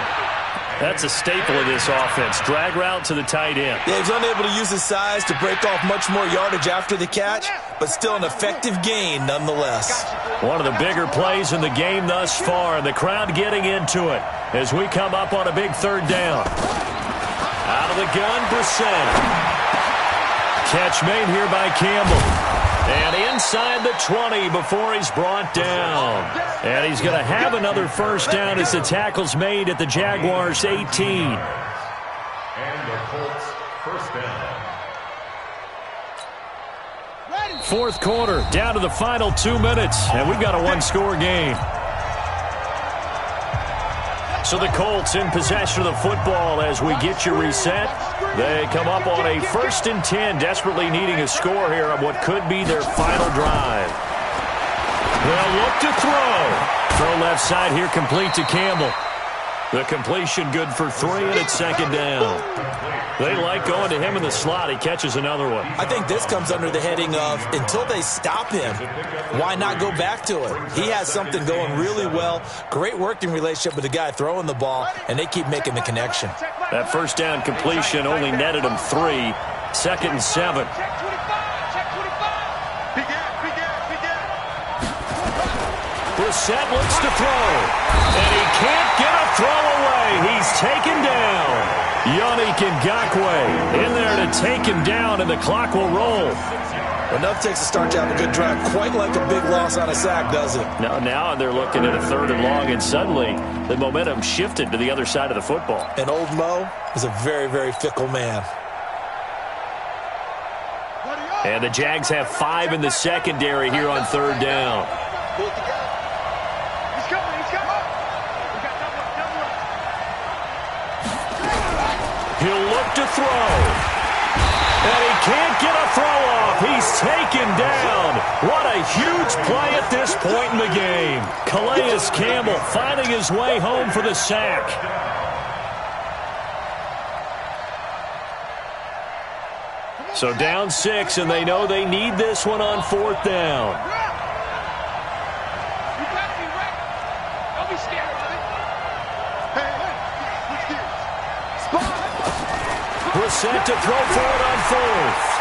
That's a staple of this offense. Drag route to the tight end. Yeah, he's unable to use his size to break off much more yardage after the catch, but still an effective gain nonetheless. One of the bigger plays in the game thus far, and the crowd getting into it as we come up on a big 3rd down. Out of the gun, Brissett. Catch made here by Campbell. And inside the 20 before he's brought down. And he's going to have another first down as the tackle's made at the Jaguars' 18. And the Colts first down. 4th quarter, down to the final 2 minutes, and we've got a 1-score game. So the Colts in possession of the football as we get you reset. They come up on a 1st and 10, desperately needing a score here on what could be their final drive. They'll look to throw. Throw left side here, complete to Campbell. The completion good for 3, and it's 2nd down. They like going to him in the slot. He catches another one. I think this comes under the heading of until they stop him, why not go back to it? He has something going really well. Great working relationship with the guy throwing the ball, and they keep making the connection. That first down completion only netted him 3. 2nd and 7. Brissett looks to throw. And he can't get a throw away. He's taken down. Yannick Ngakoue in there to take him down, and the clock will roll. Enough takes to start to have a good drive, quite like a big loss on a sack, does it? Now they're looking at a 3rd and long, and suddenly the momentum shifted to the other side of the football. And old Mo is a very, very fickle man. And the Jags have 5 in the secondary here on 3rd down. He's coming, he's coming. We got double. He'll look to throw. And he can't get a throw off. He's taken down. What a huge play at this point in the game. Calais Campbell finding his way home for the sack. So down 6, and they know they need this one on 4th down. You got to be ready. Don't be scared of it. Hey, spot. Brissett to throw for it on 4th.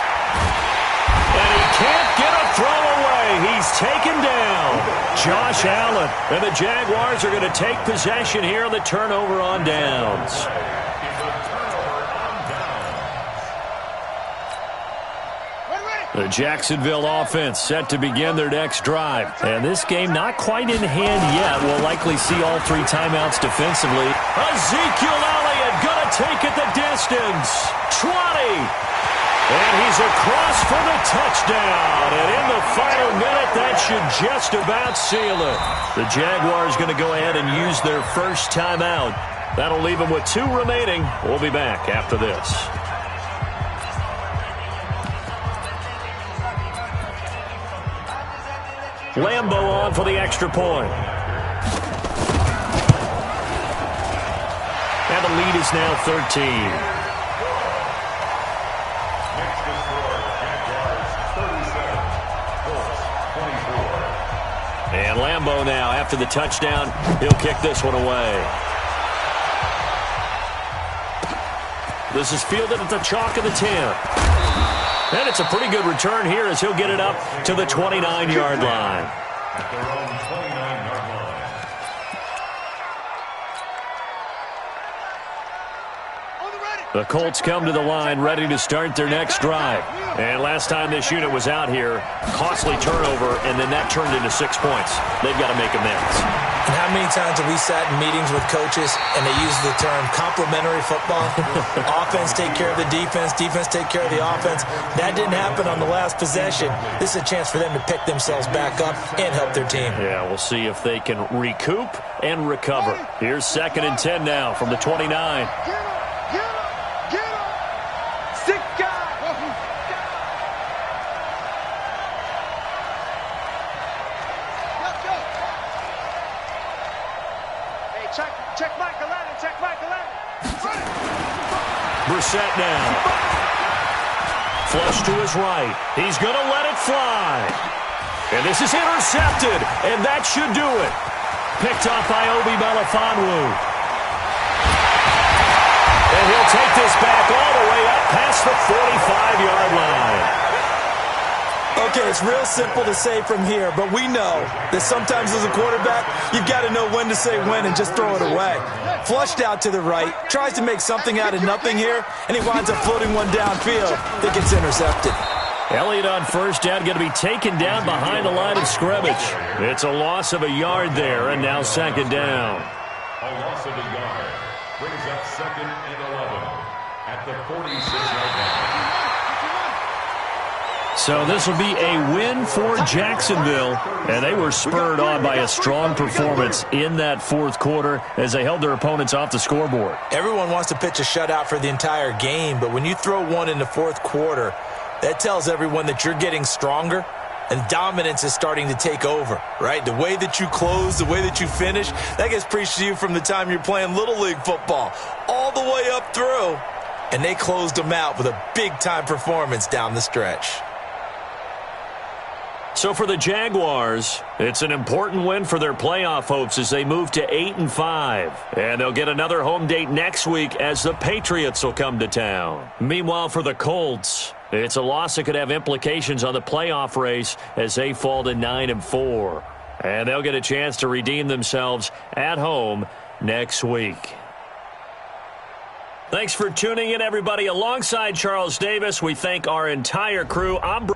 And he can't get a throw away. He's taken down. Josh Allen. And the Jaguars are going to take possession here on the turnover on downs. The Jacksonville offense set to begin their next drive. And this game not quite in hand yet. We'll likely see all 3 timeouts defensively. Ezekiel Elliott going to take it the distance. 20. And he's across for the touchdown. And in the final minute, that should just about seal it. The Jaguars going to go ahead and use their first timeout. That'll leave them with 2 remaining. We'll be back after this. Lambeau on for the extra point. And the lead is now 13. Next to score, Jaguars 37, Colts 24. And Lambeau now, after the touchdown, he'll kick this one away. This is fielded at the chalk of the 10. And it's a pretty good return here as he'll get it up to the 29-yard line. At their own 29-yard line. The Colts come to the line ready to start their next drive. And last time this unit was out here, costly turnover, and then that turned into 6 points. They've got to make amends. And how many times have we sat in meetings with coaches and they use the term complementary football? Offense take care of the defense, defense take care of the offense. That didn't happen on the last possession. This is a chance for them to pick themselves back up and help their team. Yeah, we'll see if they can recoup and recover. Here's 2nd and 10 now from the 29. Brissett now. Flush to his right. He's going to let it fly. And this is intercepted, and that should do it. Picked up by Obi Melifonwu. And he'll take this back all the way up past the 45-yard line. Okay, it's real simple to say from here, but we know that sometimes as a quarterback, you've got to know when to say when and just throw it away. Flushed out to the right, tries to make something out of nothing here, and he winds up floating one downfield that gets intercepted. Elliott on first down, going to be taken down behind the line of scrimmage. It's a loss of a yard there, and now 2nd down. A loss of a yard brings up 2nd and 11 at the 46-yard line. So this will be a win for Jacksonville, and they were spurred on by a strong performance in that 4th quarter as they held their opponents off the scoreboard. Everyone wants to pitch a shutout for the entire game, but when you throw one in the 4th quarter, that tells everyone that you're getting stronger and dominance is starting to take over, right? The way that you close, the way that you finish, that gets preached to you from the time you're playing Little League football all the way up through, and they closed them out with a big-time performance down the stretch. So for the Jaguars, it's an important win for their playoff hopes as they move to 8-5. And they'll get another home date next week as the Patriots will come to town. Meanwhile, for the Colts, it's a loss that could have implications on the playoff race as they fall to 9-4. And they'll get a chance to redeem themselves at home next week. Thanks for tuning in, everybody. Alongside Charles Davis, we thank our entire crew. I'm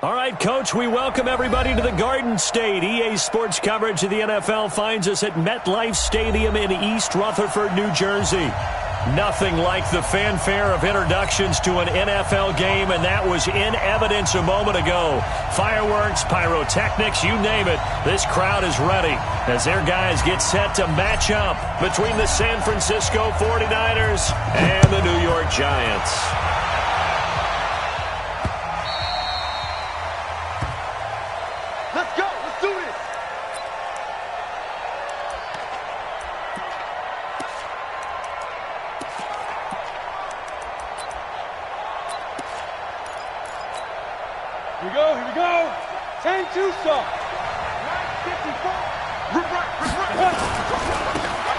All right, Coach, we welcome everybody to the Garden State. EA Sports coverage of the NFL finds us at MetLife Stadium in East Rutherford, New Jersey. Nothing like the fanfare of introductions to an NFL game, and that was in evidence a moment ago. Fireworks, pyrotechnics, you name it. This crowd is ready as their guys get set to match up between the San Francisco 49ers and the New York Giants. Let's go. Let's do this. Here we go. Here we go. 10-2 stop. 54.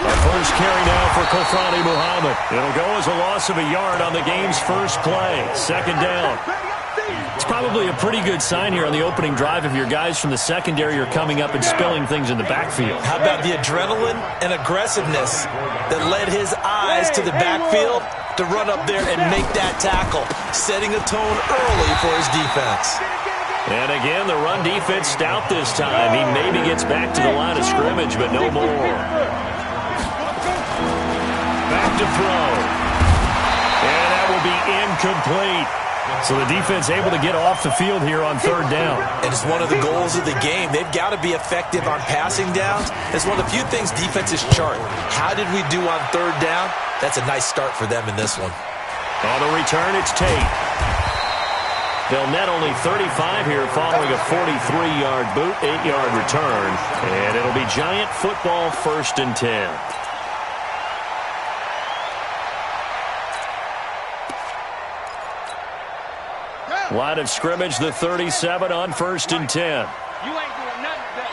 Our first carry now for Kofrani Muhammad. It'll go as a loss of a yard on the game's first play. Second down. It's probably a pretty good sign here on the opening drive if your guys from the secondary are coming up and spilling things in the backfield. How about the adrenaline and aggressiveness that led his eyes to the backfield to run up there and make that tackle, setting a tone early for his defense. And again, the run defense stout this time. He maybe gets back to the line of scrimmage, but no more. Back to throw. And that will be incomplete. So the defense able to get off the field here on third down. And it's one of the goals of the game. They've got to be effective on passing downs. It's one of the few things defenses chart. How did we do on third down? That's a nice start for them in this one. On the return, it's Tate. They'll net only 35 here following a 43-yard boot, 8-yard return. And it'll be Giant football, 1st and 10. Line of scrimmage, the 37 on 1st and 10. You ain't doing nothing today.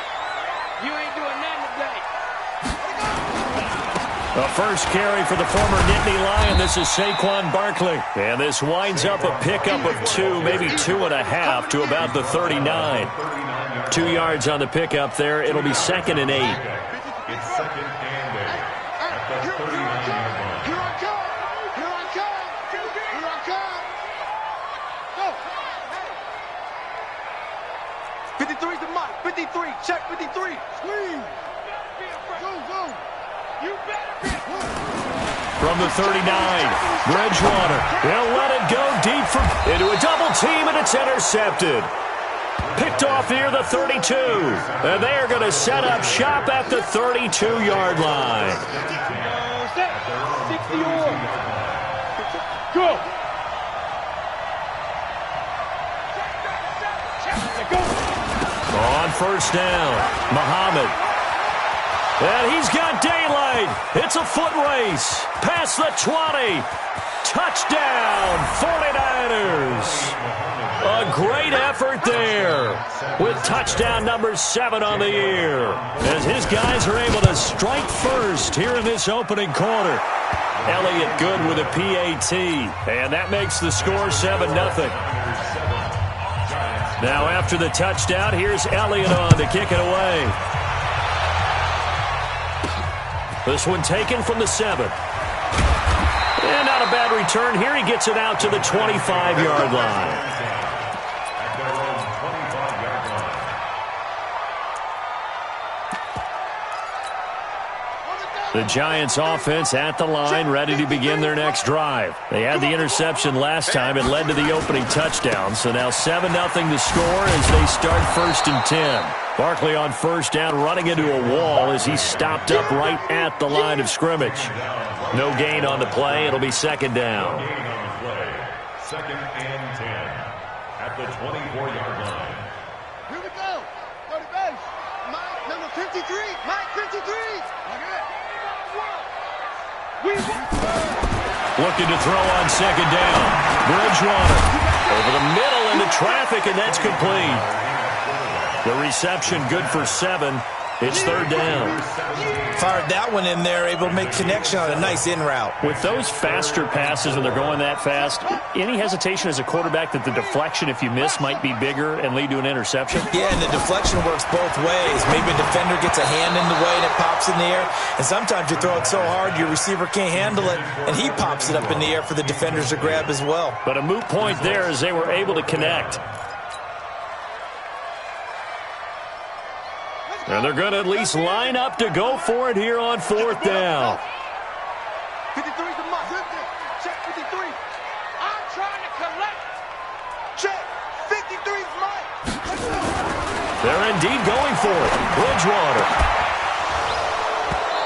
You ain't doing nothing today. A first carry for the former Nittany Lion. This is Saquon Barkley. And this winds up a pickup of 2, maybe 2.5 to about the 39. 2 yards on the pickup there. It'll be 2nd and 8. It's 2nd and 8 at the 39-yard line. Here I come. Here I come. Here I come. Go. 53's the mic. 53. Check 53. Squeeze. Go, go. You better be. From the 39, Bridgewater. They'll let it go deep into a double team, and it's intercepted. Picked off near the 32. And they are going to set up shop at the 32-yard line. 60 Go. On first down, Muhammad. And he's got daylight. It's a foot race. Past the 20. Touchdown, 49ers. A great effort there with touchdown number 7 on the year. As his guys are able to strike first here in this opening quarter. Elliott good with a PAT. And that makes the score 7-0. Now after the touchdown, here's Elliott on to kick it away. This one taken from the 7. And not a bad return here. He gets it out to the 25-yard line. The Giants offense at the line, ready to begin their next drive. They had the interception last time. It led to the opening touchdown. So now 7-0 the score as they start 1st and 10. Barkley on first down, running into a wall as he's stopped up right at the line of scrimmage. No gain on the play. It'll be 2nd down. 2nd and 10 at the 24-yard line. Here we go. Go to base. Mike, number 53. Mike, 53. Looking to throw on 2nd down. Bridgewater over the middle into traffic, and that's complete. The reception good for 7. It's 3rd down. Fired that one in there, able to make connection on a nice in route. With those faster passes when they're going that fast, any hesitation as a quarterback that the deflection, if you miss, might be bigger and lead to an interception? Yeah, and the deflection works both ways. Maybe a defender gets a hand in the way and it pops in the air. And sometimes you throw it so hard your receiver can't handle it, and he pops it up in the air for the defenders to grab as well. But a moot point there as they were able to connect. And they're going to at least line up to go for it here on fourth down. 53's the must. Check 53. I'm trying to collect. Check. 53's mine. They're indeed going for it. Bridgewater.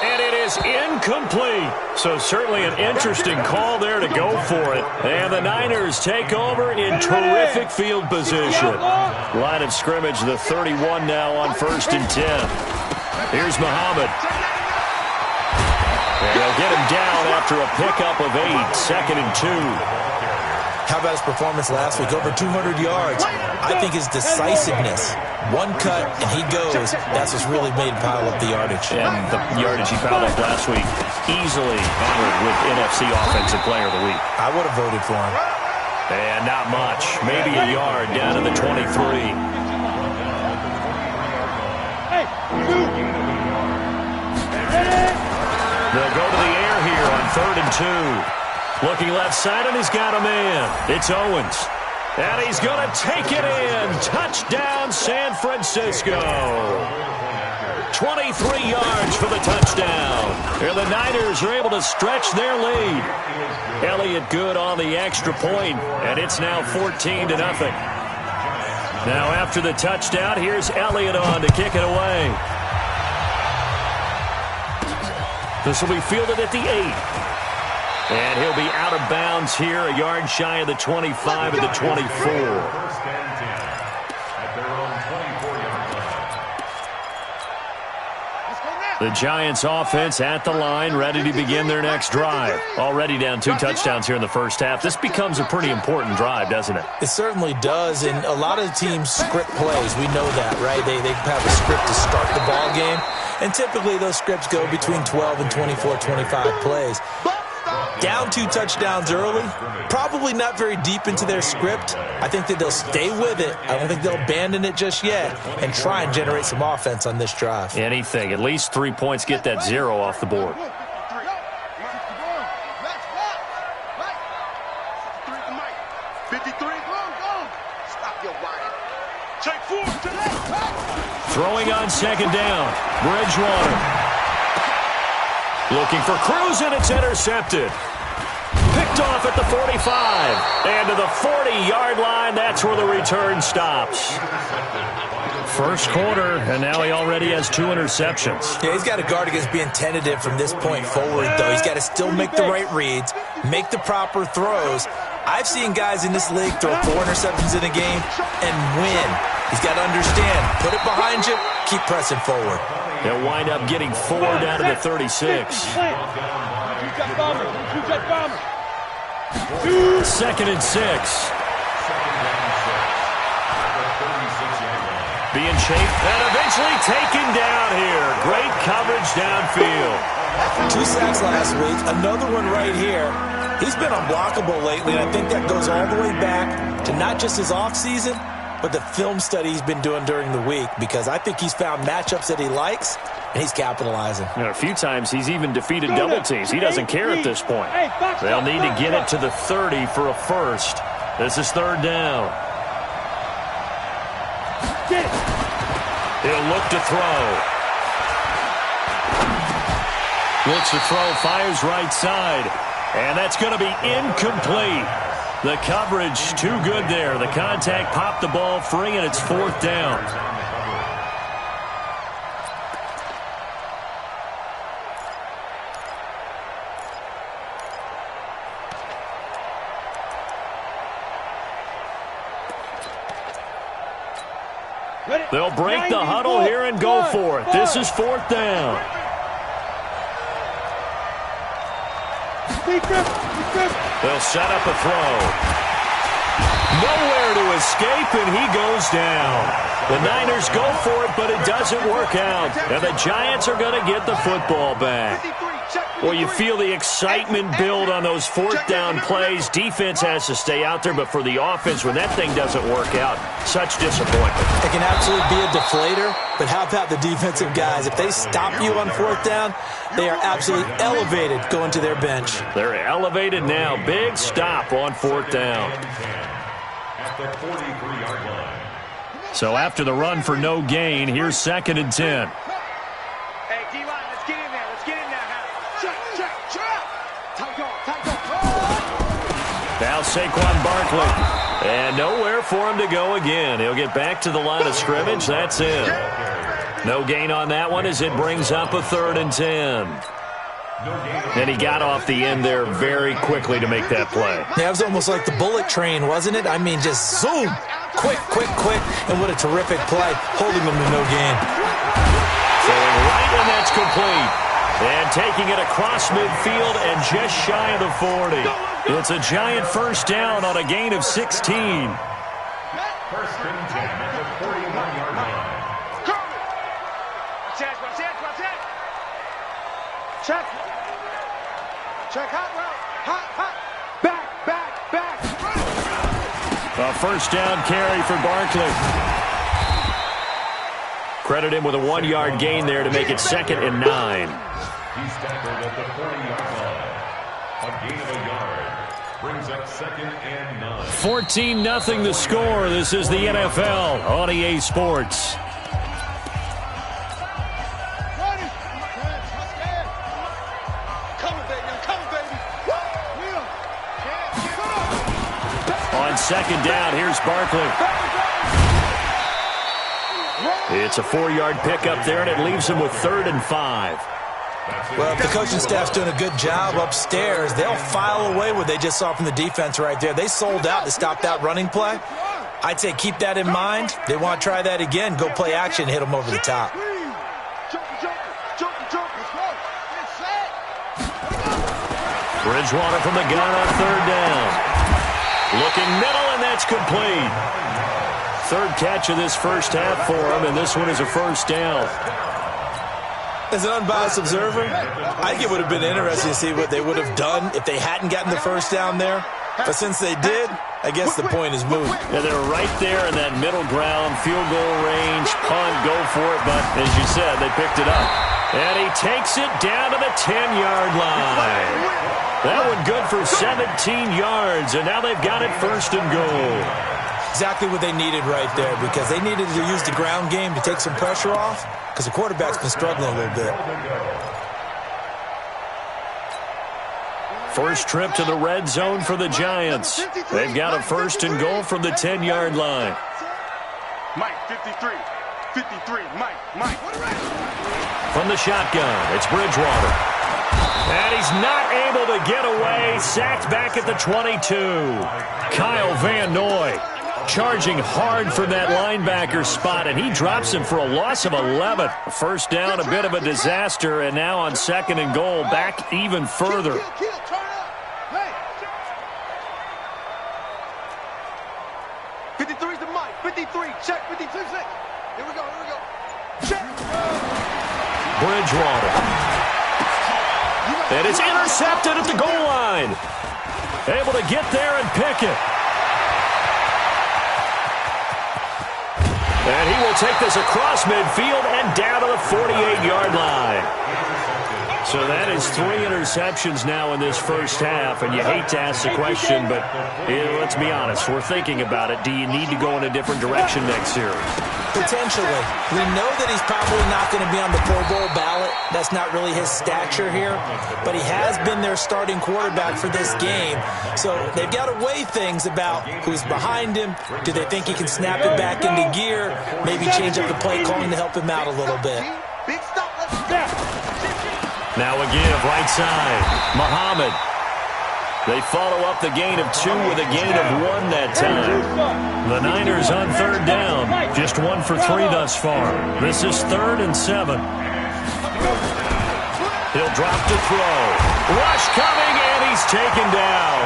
And it is incomplete. So certainly an interesting call there to go for it. And the Niners take over in terrific field position. Line of scrimmage, the 31 now on 1st and 10. Here's Muhammad. And they'll get him down after a pickup of 8, 2nd and 2. How about his performance last week? Over 200 yards. I think his decisiveness. One cut, and he goes. That's what's really made him pile up the yardage. And the yardage he piled up last week, easily honored with NFC Offensive Player of the Week. I would have voted for him. And not much. Maybe a yard down to the 23. Hey, They'll go to the air here on 3rd and 2. Looking left side, and he's got a man. It's Owens. And he's going to take it in. Touchdown, San Francisco. 23 yards for the touchdown. And the Niners are able to stretch their lead. Elliott good on the extra point, and it's now 14-0. Now after the touchdown, here's Elliott on to kick it away. This will be fielded at the 8. And he'll be out of bounds here, a yard shy of the 25 at the 24. First and 10 at their own 24-yard line. The Giants offense at the line, ready to begin their next drive. Already down 2 touchdowns here in the first half. This becomes a pretty important drive, doesn't it? It certainly does, and a lot of teams script plays. We know that, right? They have a script to start the ball game, and typically those scripts go between 12 and 24, 25 plays. Down 2 touchdowns early, probably not very deep into their script. I think that they'll stay with it. I don't think they'll abandon it just yet and try and generate some offense on this drive. Anything. At least 3 points, get that 0 off the board. Throwing on 2nd down. Bridgewater. Looking for Cruz, and it's intercepted. Picked off at the 45. And to the 40-yard line, that's where the return stops. First quarter, and now he already has 2 interceptions. Yeah, he's got to guard against being tentative from this point forward, though. He's got to still make the right reads, make the proper throws. I've seen guys in this league throw 4 interceptions in a game and win. He's got to understand, put it behind you, keep pressing forward. They'll wind up getting 4 down to the 36. 2nd and 6. Being chased and eventually taken down here. Great coverage downfield. 2 sacks last week, another one right here. He's been unblockable lately, and I think that goes all the way back to not just his offseason, but the film study he's been doing during the week, because I think he's found matchups that he likes, and he's capitalizing. And a few times he's even defeated double teams. He doesn't care at this point. They'll need to get it to the 30 for a first. This is 3rd down. He'll look to throw. Looks to throw, fires right side. And that's going to be incomplete. The coverage too good there. The contact popped the ball free, and it's 4th down. They'll break the huddle here and go for it. This is 4th down. They'll set up a throw. Nowhere to escape, and he goes down. The Niners go for it, but it doesn't work out. And the Giants are going to get the football back. Well, you feel the excitement build on those 4th down plays. Defense has to stay out there, but for the offense, when that thing doesn't work out, such disappointment. It can absolutely be a deflator, but how about the defensive guys? If they stop you on 4th down, they are absolutely elevated going to their bench. They're elevated now. Big stop on 4th down. At the 43-yard line. So after the run for no gain, here's 2nd and 10. Hey, D-line, let's get in there. Let's get in there. Check. Tight go. Now Saquon Barkley. And nowhere for him to go again. He'll get back to the line of scrimmage. That's it. No gain on that one as it brings up a 3rd and 10. And he got off the end there very quickly to make that play. Yeah, it was almost like the bullet train, wasn't it? I mean, just zoom. Quick. And what a terrific play, holding them to no gain. Throwing right, and that's complete. And taking it across midfield and just shy of the 40. It's a giant first down on a gain of 16. First and 10 at the 41-yard line. Check, hot. Back. A first down carry for Barkley. Credit him with a 1-yard gain there to make it 2nd and 9. He's tackled at the 40-yard line. A gain of a yard. Brings up 2nd and 9. 14-0 the score. This is the NFL on EA Sports. On 2nd down, here's Barkley. It's a 4-yard pickup there, and it leaves him with 3rd and 5. Well, if the coaching staff's doing a good job upstairs, they'll file away what they just saw from the defense right there. They sold out to stop that running play. I'd say keep that in mind. They want to try that again. Go play action, hit them over the top. Bridgewater from the gun on 3rd down. Looking middle, and that's complete. 3rd catch of this first half for him, and this one is a first down. As an unbiased observer, I think it would have been interesting to see what they would have done if they hadn't gotten the first down there. But since they did, I guess the point is moved. Yeah, they're right there in that middle ground, field goal range, punt, go for it. But as you said, they picked it up. And he takes it down to the 10-yard line. That one good for 17 yards, and now they've got it 1st and goal. Exactly what they needed right there, because they needed to use the ground game to take some pressure off, because the quarterback's been struggling a little bit. First trip to the red zone for the Giants. They've got a 1st and goal from the 10-yard line. Mike, 53, Mike. From the shotgun, it's Bridgewater. And he's not able to get away. Sacked back at the 22. Kyle Van Noy charging hard from that linebacker spot, and he drops him for a loss of 11. First down, a bit of a disaster, and now on 2nd and goal, back even further. Check, 53, check. Here we go. Check. Bridgewater. And it's intercepted at the goal line. Able to get there and pick it. And he will take this across midfield and down to the 48-yard line. So that is 3 interceptions now in this first half, and you hate to ask the question, but let's be honest, we're thinking about it. Do you need to go in a different direction next series? Potentially. We know that he's probably not going to be on the Pro Bowl ballot. That's not really his stature here, but he has been their starting quarterback for this game. So they've got to weigh things about who's behind him. Do they think he can snap it back into gear? Maybe change up the play calling to help him out a little bit. Big stop, let's go. Now a give, right side. Muhammad. They follow up the gain of 2 with a gain of 1 that time. The Niners on 3rd down. Just 1 for 3 thus far. This is 3rd and 7. He'll drop to throw. Rush coming, and he's taken down.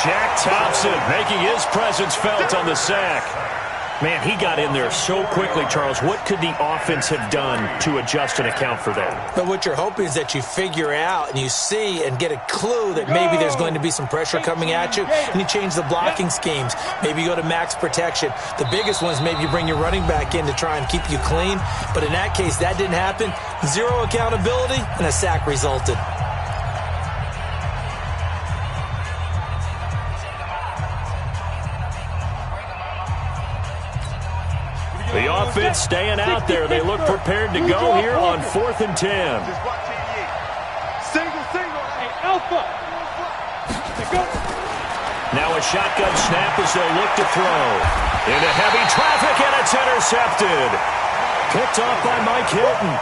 Shaq Thompson making his presence felt on the sack. Man, he got in there so quickly, Charles. What could the offense have done to adjust and account for that? But what you're hoping is that you figure out and you see and get a clue that maybe there's going to be some pressure coming at you, and you change the blocking schemes. Maybe you go to max protection. The biggest one is maybe you bring your running back in to try and keep you clean. But in that case, that didn't happen. 0 accountability, and a sack resulted. defense staying out there. They look prepared to go here on 4th and 10. Single. Hey, Alpha. Now a shotgun snap as they'll look to throw. Into heavy traffic, and it's intercepted. Picked off by Mike Hilton.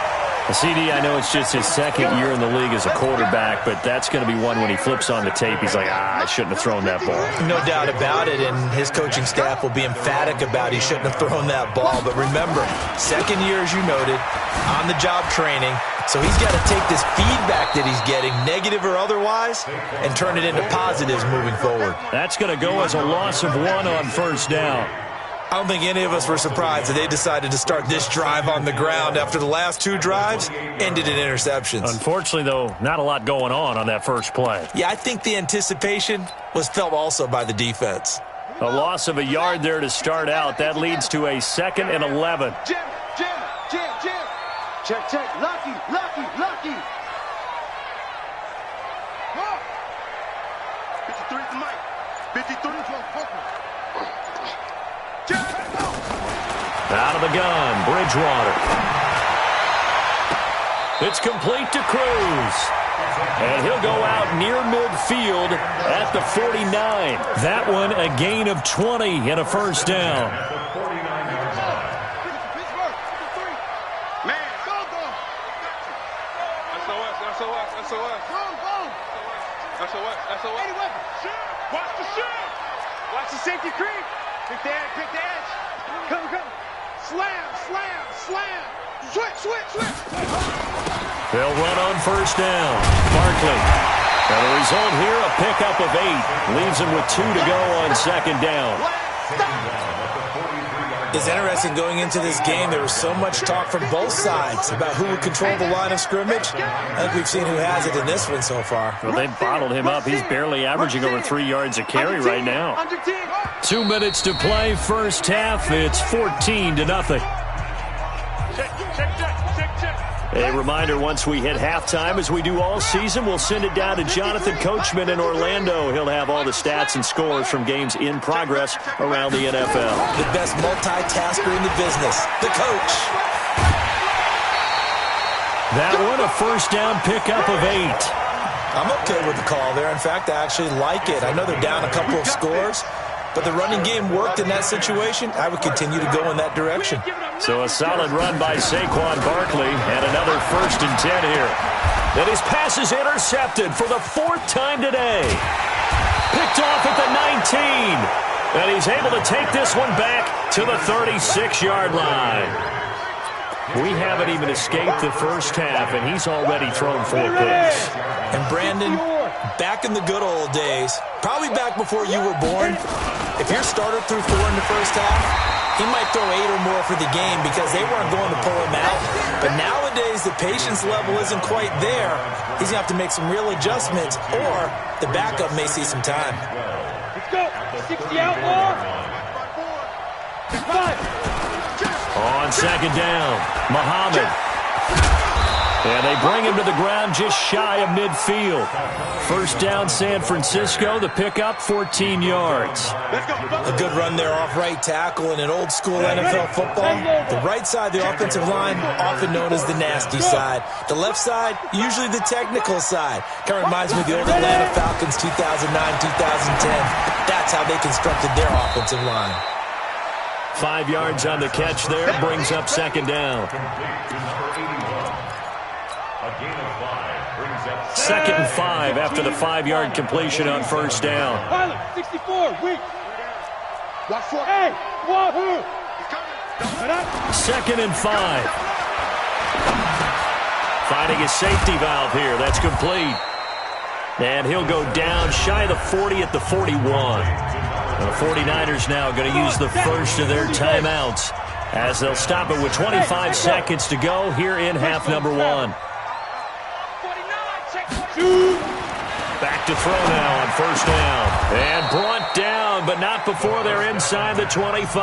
CD, I know it's just his second year in the league as a quarterback, but that's going to be one when he flips on the tape. He's like, I shouldn't have thrown that ball. No doubt about it, and his coaching staff will be emphatic about he shouldn't have thrown that ball. But remember, second year, as you noted, on-the-job training. So he's got to take this feedback that he's getting, negative or otherwise, and turn it into positives moving forward. That's going to go as a loss of 1 on 1st down. I don't think any of us were surprised that they decided to start this drive on the ground after the last 2 drives ended in interceptions. Unfortunately, though, not a lot going on that first play. Yeah, I think the anticipation was felt also by the defense. A loss of a yard there to start out. That leads to a 2nd and 11. Jim. Check. Lucky. 53 to Mike. 53 Out of the gun, Bridgewater. It's complete to Cruz. And he'll go out near midfield at the 49. That one a gain of 20 and a 1st down. Watch the safety creep. Pick the edge. Come. Slam. Switch. They'll run on 1st down. Barkley. And the result here, a pickup of 8. Leaves him with 2 to go on 2nd down. It's interesting going into this game. There was so much talk from both sides about who would control the line of scrimmage. I think we've seen who has it in this one so far. Well, they've bottled him up. He's barely averaging over 3 yards a carry right now. 2 minutes to play, 1st half. It's 14 to nothing. A reminder, once we hit halftime, as we do all season, we'll send it down to Jonathan Coachman in Orlando. He'll have all the stats and scores from games in progress around the NFL. The best multitasker in the business, the coach. That one, a 1st down pickup of 8. I'm okay with the call there. In fact, I actually like it. I know they're down a couple of scores, but the running game worked in that situation. I would continue to go in that direction. So a solid run by Saquon Barkley and another 1st and 10 here. And his pass is intercepted for the 4th time today. Picked off at the 19. And he's able to take this one back to the 36-yard line. We haven't even escaped the 1st half, and he's already thrown 4 picks. And Brandon, back in the good old days, probably back before you were born, if your starter threw 4 in the 1st half, he might throw 8 or more for the game because they weren't going to pull him out. But nowadays, the patience level isn't quite there. He's going to have to make some real adjustments, or the backup may see some time. Let's go. 60 outlaw. 5. On 2nd down, Muhammad. And they bring him to the ground just shy of midfield. 1st down, San Francisco. The pickup, 14 yards. A good run there off right tackle in an old-school NFL football. The right side, the offensive line, often known as the nasty side. The left side, usually the technical side. Kind of reminds me of the old Atlanta Falcons 2009, 2010. That's how they constructed their offensive line. 5 yards on the catch there, brings up 2nd down. 2nd and 5 after the 5-yard completion on 1st down. 64, weak. Hey, wahoo! 2nd and 5. Finding his safety valve here. That's complete. And he'll go down shy of the 40 at the 41. And the 49ers now going to use the first of their timeouts as they'll stop it with 25 seconds to go here in half number 1. Back to throw now on 1st down. And brought down, but not before they're inside the 25.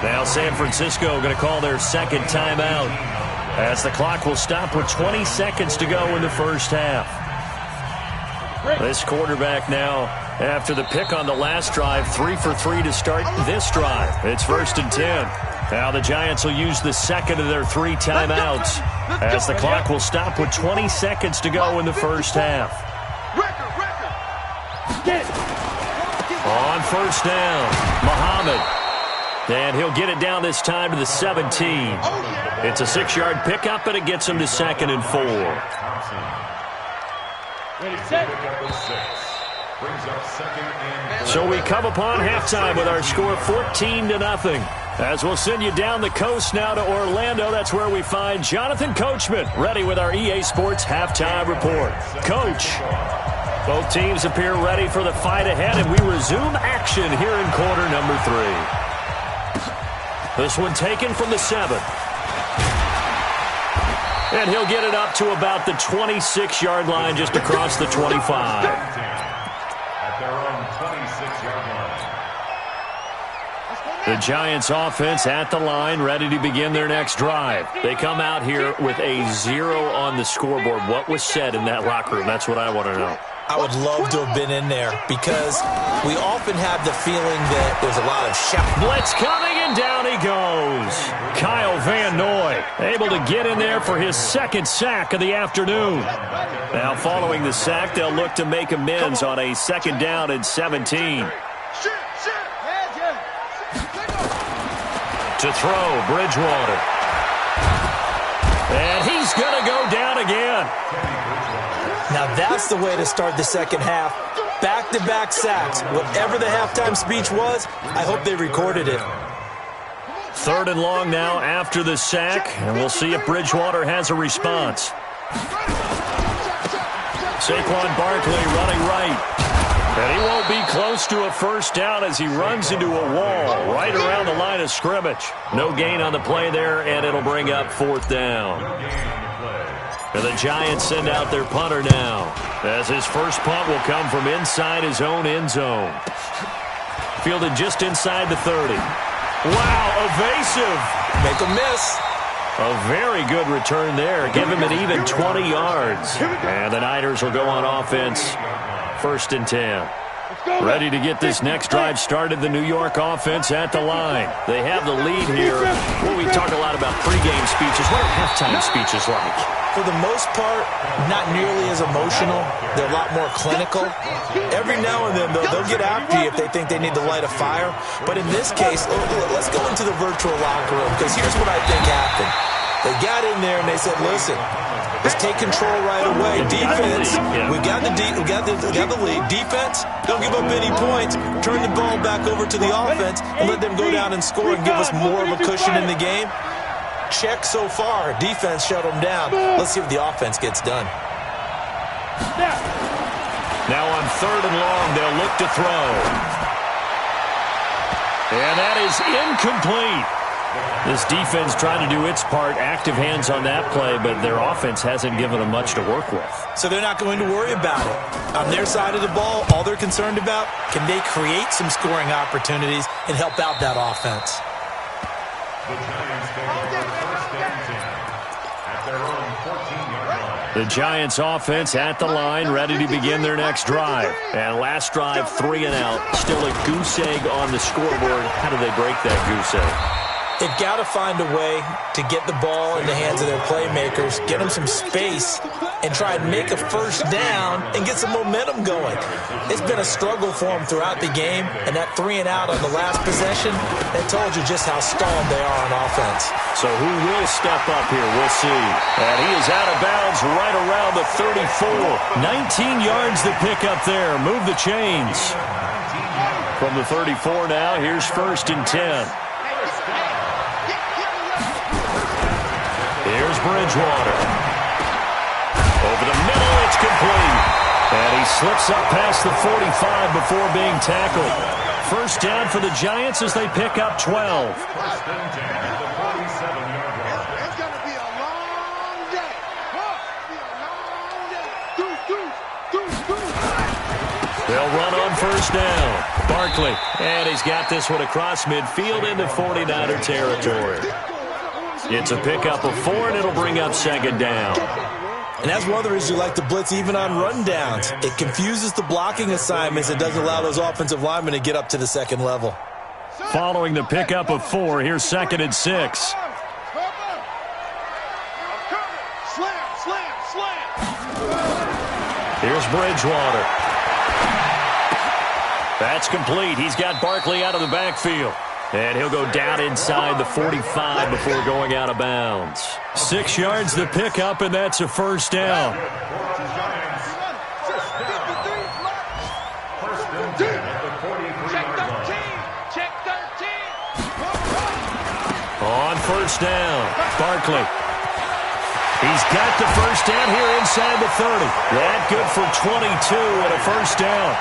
Now San Francisco going to call their 2nd timeout as the clock will stop with 20 seconds to go in the 1st half. This quarterback now, after the pick on the last drive, 3 for 3 to start this drive. It's 1st and 10. Now the Giants will use the second of their 3 timeouts as the clock will stop with 20 seconds to go in the first half. On first down, Muhammad. And he'll get it down this time to the 17. It's a 6-yard pickup, and it gets him to 2nd and 4. So we come upon halftime with our score 14-0. As we'll send you down the coast now to Orlando, that's where we find Jonathan Coachman ready with our EA Sports halftime report. Coach, both teams appear ready for the fight ahead, and we resume action here in quarter number 3. This one taken from the 7. And he'll get it up to about the 26-yard line, just across the 25. At their own 26-yard line. The Giants offense at the line, ready to begin their next drive. They come out here with a 0 on the scoreboard. What was said in that locker room? That's what I want to know. I would love to have been in there because we often have the feeling that there's a lot of shouting. Blitz coming, and down he goes. Kyle Van Noy able to get in there for his 2nd sack of the afternoon. Now following the sack, they'll look to make amends on a 2nd down and 17. To throw, Bridgewater. And he's going to go down again. Now that's the way to start the second half. Back-to-back sacks. Whatever the halftime speech was, I hope they recorded it. 3rd and long now after the sack, and we'll see if Bridgewater has a response. Saquon Barkley running right. And he won't be close to a first down as he runs into a wall right around the line of scrimmage. No gain on the play there, and it'll bring up 4th down. And the Giants send out their punter now, as his first punt will come from inside his own end zone. Fielded just inside the 30. Wow, evasive. Make a miss. A very good return there. Give him an even 20 yards. And the Niners will go on offense. 1st and 10. Ready to get this next drive started, the New York offense at the line. They have the lead here. Well, we talk a lot about pregame speeches. What are halftime speeches like? For the most part, not nearly as emotional. They're a lot more clinical. Every now and then, they'll get after you if they think they need to light a fire. But in this case, let's go into the virtual locker room, because here's what I think happened. They got in there and they said, listen, let's take control right away. Defense, we got the lead. Defense, don't give up any points. Turn the ball back over to the offense and let them go down and score and give us more of a cushion in the game. Check so far. Defense shut them down. Let's see if the offense gets done. Now on 3rd and long, they'll look to throw. And that is incomplete. This defense trying to do its part, active hands on that play, but their offense hasn't given them much to work with. So they're not going to worry about it. On their side of the ball, all they're concerned about, can they create some scoring opportunities and help out that offense? The Giants take over 1st and 10 at their own 14-yard line. The Giants offense at the line, ready to begin their next drive. And last drive, 3 and out. Still a goose egg on the scoreboard. How do they break that goose egg? They've got to find a way to get the ball in the hands of their playmakers, get them some space, and try and make a first down and get some momentum going. It's been a struggle for them throughout the game, and that 3 and out on the last possession, that told you just how stalled they are on offense. So who will step up here? We'll see. And he is out of bounds right around the 34. 19 yards to pick up there. Move the chains. From the 34 now, here's 1st and 10. Here's Bridgewater. Over the middle, it's complete. And he slips up past the 45 before being tackled. First down for the Giants as they pick up 12. 1st and 10 at the 47-yard line. It's going to be a long day. They'll run on first down. Barkley, and he's got this one across midfield into 49er territory. It's a pickup of 4, and it'll bring up 2nd down. And that's one of the reasons you like to blitz even on rundowns. It confuses the blocking assignments and doesn't allow those offensive linemen to get up to the second level. Following the pickup of 4, here's 2nd and 6. Here's Bridgewater. That's complete. He's got Barkley out of the backfield. And he'll go down inside the 45 before going out of bounds. 6 yards the pickup, and that's a first down. On first down, Barkley. He's got the first down here inside the 30. That good for 22 and a first down.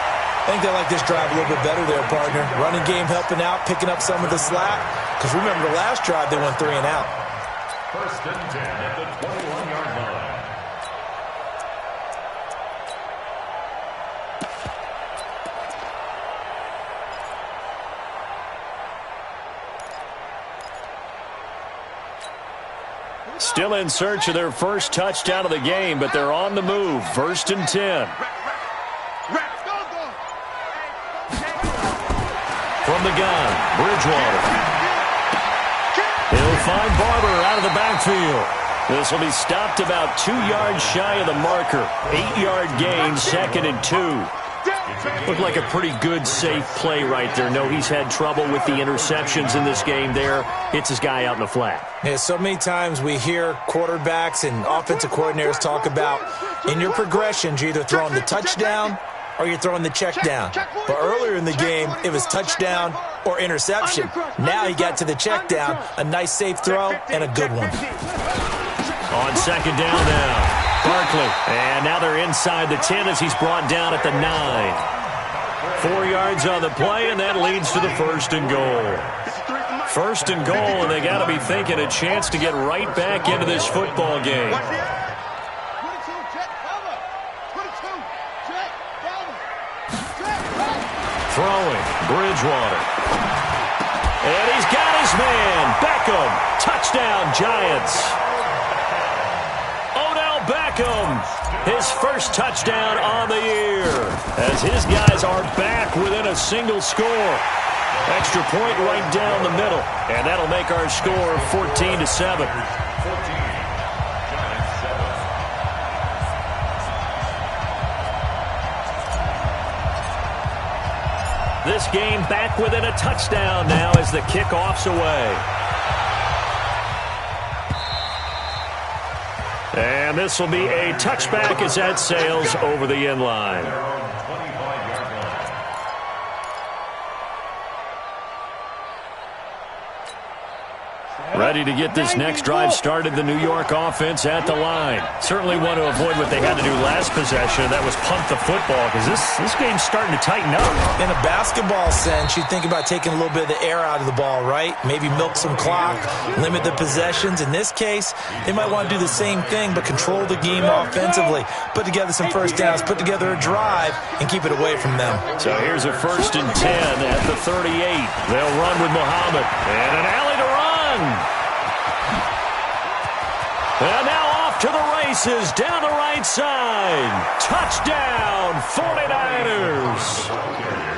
I think they like this drive a little bit better there, partner. Running game helping out, picking up some of the slack. Because remember the last drive, they went 3 and out. First and 10 at the 21-yard line. Still in search of their first touchdown of the game, but they're on the move. First and 10. From the gun, Bridgewater. He'll find Barber out of the backfield. This will be stopped about 2 yards shy of the marker. 8-yard gain, 2nd and 2. Looked like a pretty good, safe play right there. No, he's had trouble with the interceptions in this game there. Hits his guy out in the flat. Yeah, so many times we hear quarterbacks and offensive coordinators talk about in your progressions, you're either throwing the touchdown or you're throwing the check down. But earlier in the game, it was touchdown or interception. Now he got to the check down, a nice safe throw, and a good one. On second down now, Barkley. And now they're inside the 10 as he's brought down at the 9. 4 yards on the play, and that leads to the first and goal. First and goal, and they got to be thinking a chance to get right back into this football game. Throwing, Bridgewater. And he's got his man, Beckham. Touchdown, Giants. Odell Beckham, his first touchdown on the year, as his guys are back within a single score. Extra point right down the middle, and that'll make our score 14-7. This game back within a touchdown now as the kickoff's away. And this will be a touchback as that sails over the end line. Ready to get this next drive started, the New York offense at the line. Certainly want to avoid what they had to do last possession. That was punt the football, because this game's starting to tighten up. In a basketball sense, you think about taking a little bit of the air out of the ball, right? Maybe milk some clock, limit the possessions. In this case, they might want to do the same thing, but control the game offensively. Put together some first downs, put together a drive, and keep it away from them. So here's a first and 10 at the 38. They'll run with Muhammad. And an alley to run. And now off to the races, down the right side. Touchdown, 49ers.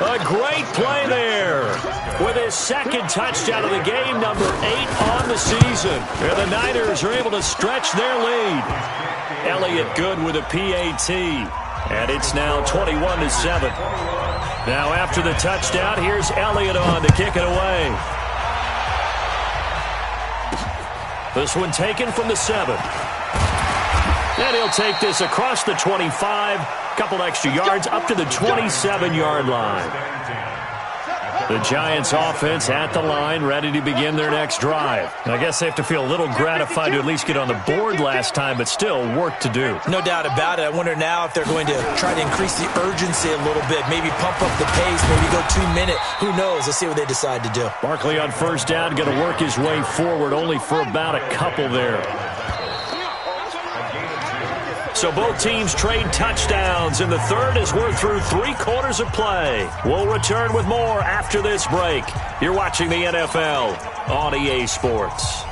A great play there. With his second touchdown of the game, number 8 on the season. And the Niners are able to stretch their lead. Elliott good with a PAT. And it's now 21-7. Now after the touchdown, here's Elliott on to kick it away. This one taken from the 7. And he'll take this across the 25. Couple extra yards up to the 27-yard line. The Giants offense at the line, ready to begin their next drive. I guess they have to feel a little gratified to at least get on the board last time, but still work to do. No doubt about it. I wonder now if they're going to try to increase the urgency a little bit, maybe pump up the pace, maybe go 2-minute. Who knows? Let's see what they decide to do. Barkley on first down, going to work his way forward, only for about a couple there. So both teams trade touchdowns in the third as we're through 3 quarters of play. We'll return with more after this break. You're watching the NFL on EA Sports.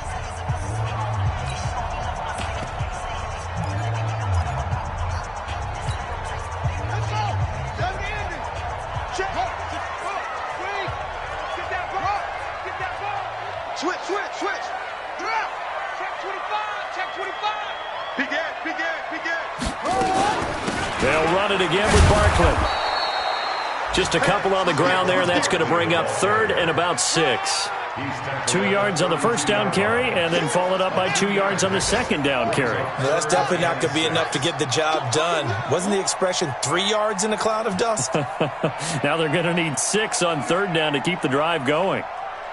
They'll run it again with Barkley. Just a couple on the ground there, and that's going to bring up 3rd and about 6. 2 yards on the first down carry, and then followed up by 2 yards on the second down carry. Well, that's definitely not going to be enough to get the job done. Wasn't the expression 3 yards in a cloud of dust? Now they're going to need 6 on 3rd down to keep the drive going.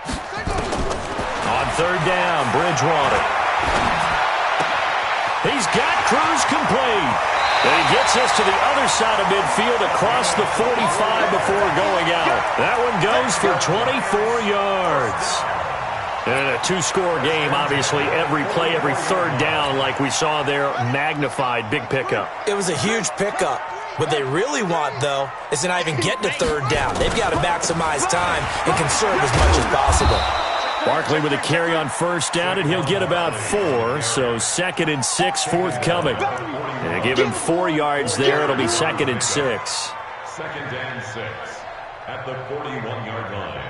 On 3rd down, Bridgewater. He's got Cruz complete. And he gets us to the other side of midfield across the 45 before going out. That one goes for 24 yards. And a 2-score game, obviously, every play, every 3rd down, like we saw there, magnified, big pickup. It was a huge pickup. What they really want, though, is to not even get to 3rd down. They've got to maximize time and conserve as much as possible. Barkley with a carry on 1st down, and he'll get about 4, so 2nd and 6 forthcoming. And they give him 4 yards there. It'll be 2nd and 6. 2nd and 6 at the 41-yard line.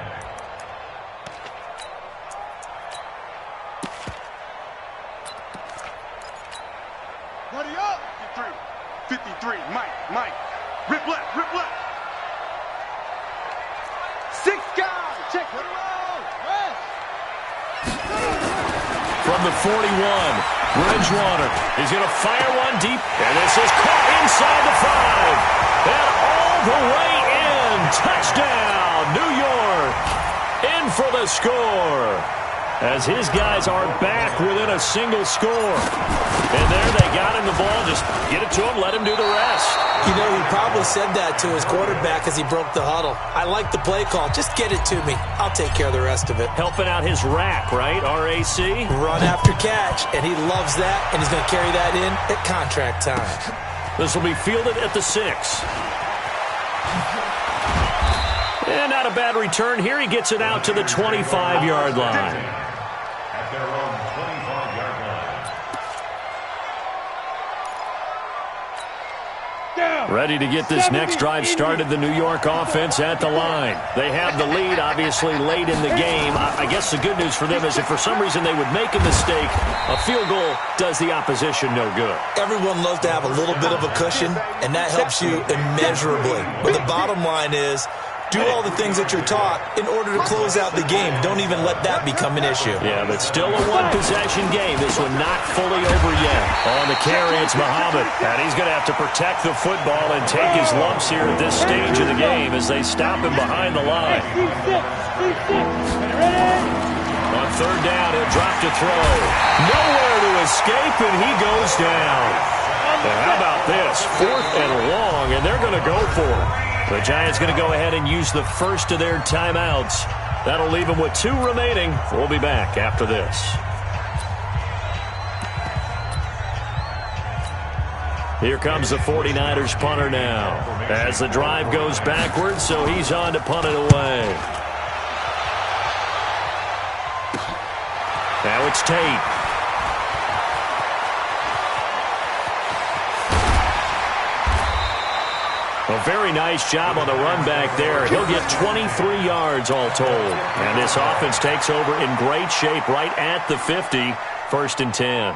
Buddy up! 53, Mike, rip left. 6 guys, check it out, rest. From the 41, Bridgewater is going to fire one deep, and this is caught inside the 5. And all the way in, touchdown, New York, in for the score. As his guys are back within a single score. And there they got him the ball. Just get it to him, let him do the rest. You know, he probably said that to his quarterback as he broke the huddle. I like the play call. Just get it to me. I'll take care of the rest of it. Helping out his rack, right? RAC? Run after catch, and he loves that, and he's going to carry that in at contract time. This will be fielded at the 6. And not a bad return here. He gets it out to the 25-yard line. At their own 25-yard line. Ready to get this next drive started, the New York offense at the line. They have the lead, obviously, late in the game. I guess the good news for them is if for some reason they would make a mistake, a field goal does the opposition no good. Everyone loves to have a little bit of a cushion, and that helps you immeasurably. But the bottom line is, do all the things that you're taught in order to close out the game. Don't even let that become an issue. Yeah, but still a one-possession game. This one not fully over yet. On the carry, it's Muhammad. And he's going to have to protect the football and take his lumps here at this stage of the game as they stop him behind the line. On 3rd down, he'll drop to throw. Nowhere to escape, and he goes down. And how about this? 4th and long, and they're going to go for it. The Giants going to go ahead and use the first of their timeouts. That'll leave them with 2 remaining. We'll be back after this. Here comes the 49ers punter now. As the drive goes backwards, so he's on to punt it away. Now it's Tate. A very nice job on the run back there. He'll get 23 yards all told. And this offense takes over in great shape right at the 50, 1st and 10.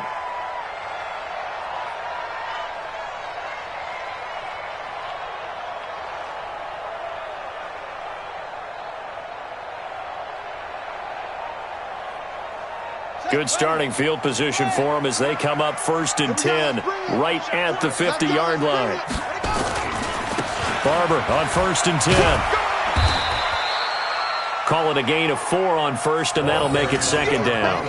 Good starting field position for them as they come up 1st and 10 right at the 50-yard line. Barber on 1st and 10. Call it a gain of 4 on 1st, and that'll make it 2nd down.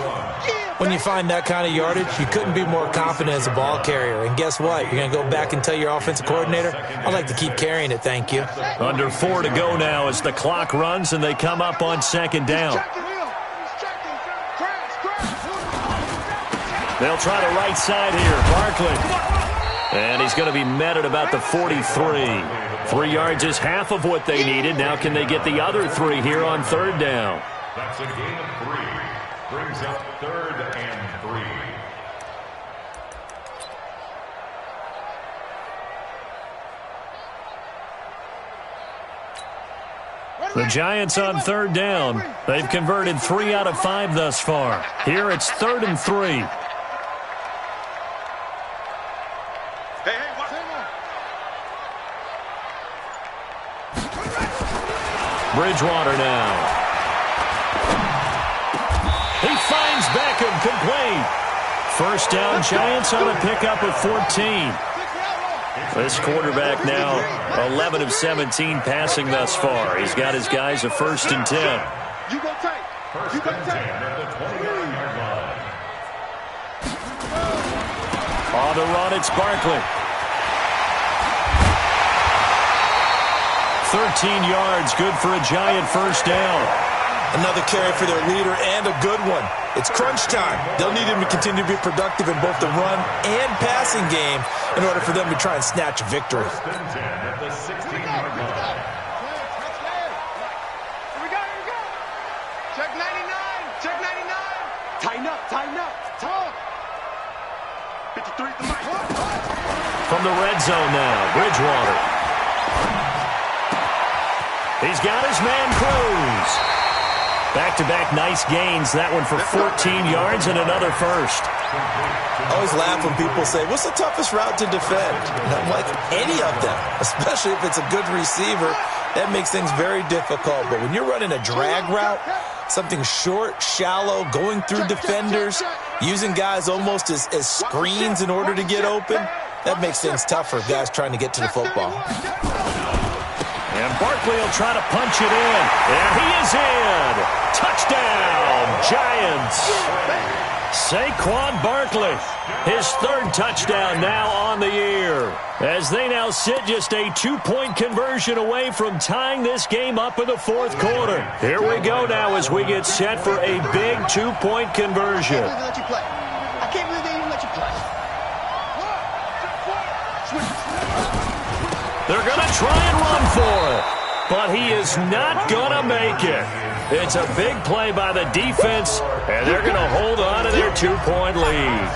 When you find that kind of yardage, you couldn't be more confident as a ball carrier. And guess what? You're going to go back and tell your offensive coordinator, I'd like to keep carrying it, thank you. Under 4 to go now as the clock runs, and they come up on 2nd down. They'll try the right side here. Barkley. And he's going to be met at about the 43. 3 yards is half of what they needed. Now can they get the other 3 here on 3rd down? That's a gain of 3. Brings up 3rd and 3. The Giants on 3rd down. They've converted 3 out of 5 thus far. Here it's 3rd and 3. Bridgewater now. He finds Beckham, complete. First down, Giants on a pickup of 14. This quarterback now 11 of 17 passing thus far. He's got his guys a 1st and 10. You go tight. You go tight. At the 29-yard line. On the run, it's Barkley. 13 yards, good for a Giant first down. Another carry for their leader and a good one. It's crunch time. They'll need him to continue to be productive in both the run and passing game in order for them to try and snatch a victory. First and 10 at the 16-yard line. Here we go. Check 99. Check 99. Tighten up. Talk. 53 at the mic. From the red zone now, Bridgewater. He's got his man Cruz. Back-to-back nice gains. That one for 14 yards and another first. I always laugh when people say, what's the toughest route to defend? And I'm like, any of them, especially if it's a good receiver. That makes things very difficult. But when you're running a drag route, something short, shallow, going through defenders, using guys almost as screens in order to get open, that makes things tough for guys trying to get to the football. And Barkley will try to punch it in. And he is in. Touchdown, Giants. Saquon Barkley, his 3rd touchdown now on the year, as they now sit just a 2-point conversion away from tying this game up in the 4th quarter. Here we go now as we get set for a big 2-point conversion. I can't believe they even let you play. They're going to try and run for it, but he is not going to make it. It's a big play by the defense, and they're going to hold on to their 2-point lead.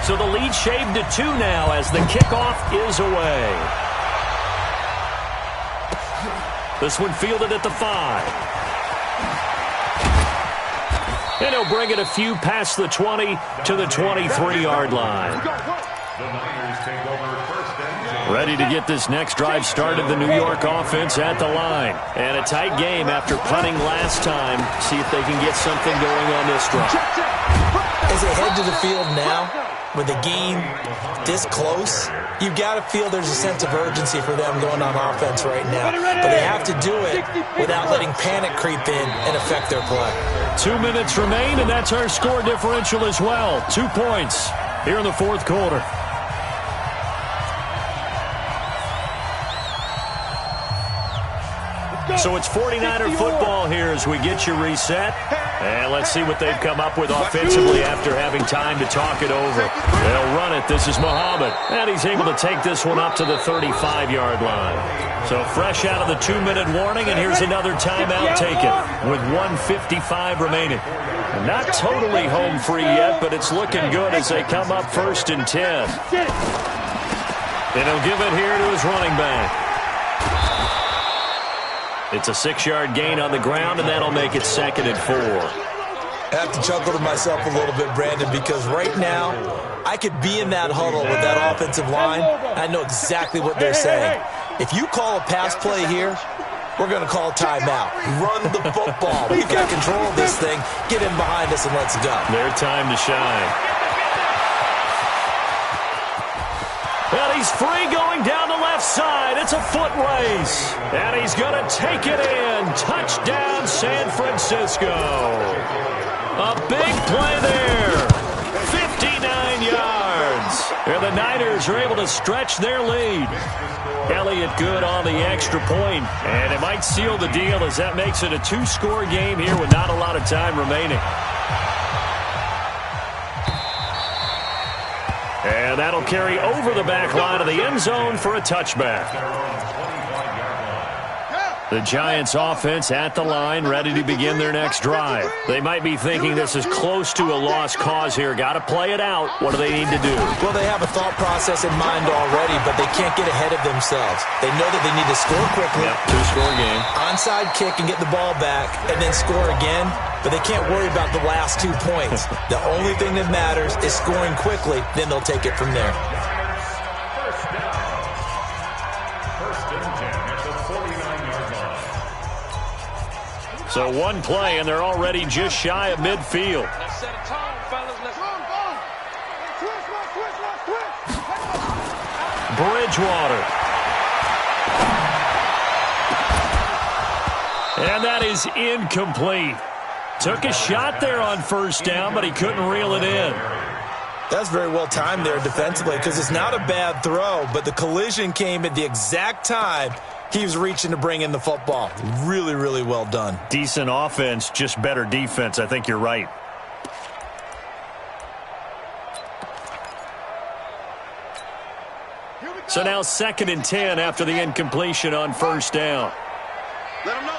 So the lead shaved to 2 now as the kickoff is away. This one fielded at the 5. And he'll bring it a few past the 20 to the 23-yard line. The Niners take over first and 10. Ready to get this next drive started, the New York offense at the line. And a tight game after punting last time. See if they can get something going on this drive. As they head to the field now, with the game this close, you've got to feel there's a sense of urgency for them going on offense right now. But they have to do it without letting panic creep in and affect their play. 2 minutes remain, and that's our score differential as well. 2 points here in the 4th quarter. So it's 49er football here as we get you reset. And let's see what they've come up with offensively after having time to talk it over. They'll run it. This is Muhammad. And he's able to take this one up to the 35-yard line. So fresh out of the 2-minute warning, and here's another timeout taken with 1:55 remaining. Not totally home free yet, but it's looking good as they come up 1st and 10. And he'll give it here to his running back. It's a 6-yard gain on the ground, and that'll make it 2nd and 4. I have to chuckle to myself a little bit, Brandon, because right now I could be in that huddle with that offensive line. I know exactly what they're saying. If you call a pass play here, we're going to call a timeout. Run the football. We've got control of this thing. Get in behind us and let's go. Their time to shine. And he's free going down the left side. It's a foot race. And he's going to take it in. Touchdown, San Francisco. A big play there. 59 yards. And the Niners are able to stretch their lead. Elliott good on the extra point. And it might seal the deal as that makes it a 2-score game here with not a lot of time remaining. And that'll carry over the back line of the end zone for a touchback. The Giants offense at the line, ready to begin their next drive. They might be thinking this is close to a lost cause here. Got to play it out. What do they need to do? Well, they have a thought process in mind already, but they can't get ahead of themselves. They know that they need to score quickly. Yep, 2-score game. Onside kick and get the ball back, and then score again. But they can't worry about the last 2 points. The only thing that matters is scoring quickly. Then they'll take it from there. First and 10 at the 49-yard line. So one play, and they're already just shy of midfield. Let's set a tone, fellas. Let's go. Bridgewater. And that is incomplete. Took a shot there on first down, but he couldn't reel it in. That's very well timed there defensively because it's not a bad throw, but the collision came at the exact time he was reaching to bring in the football. Really, really well done. Decent offense, just better defense. I think you're right. So now 2nd and 10 after the incompletion on first down. Let him know.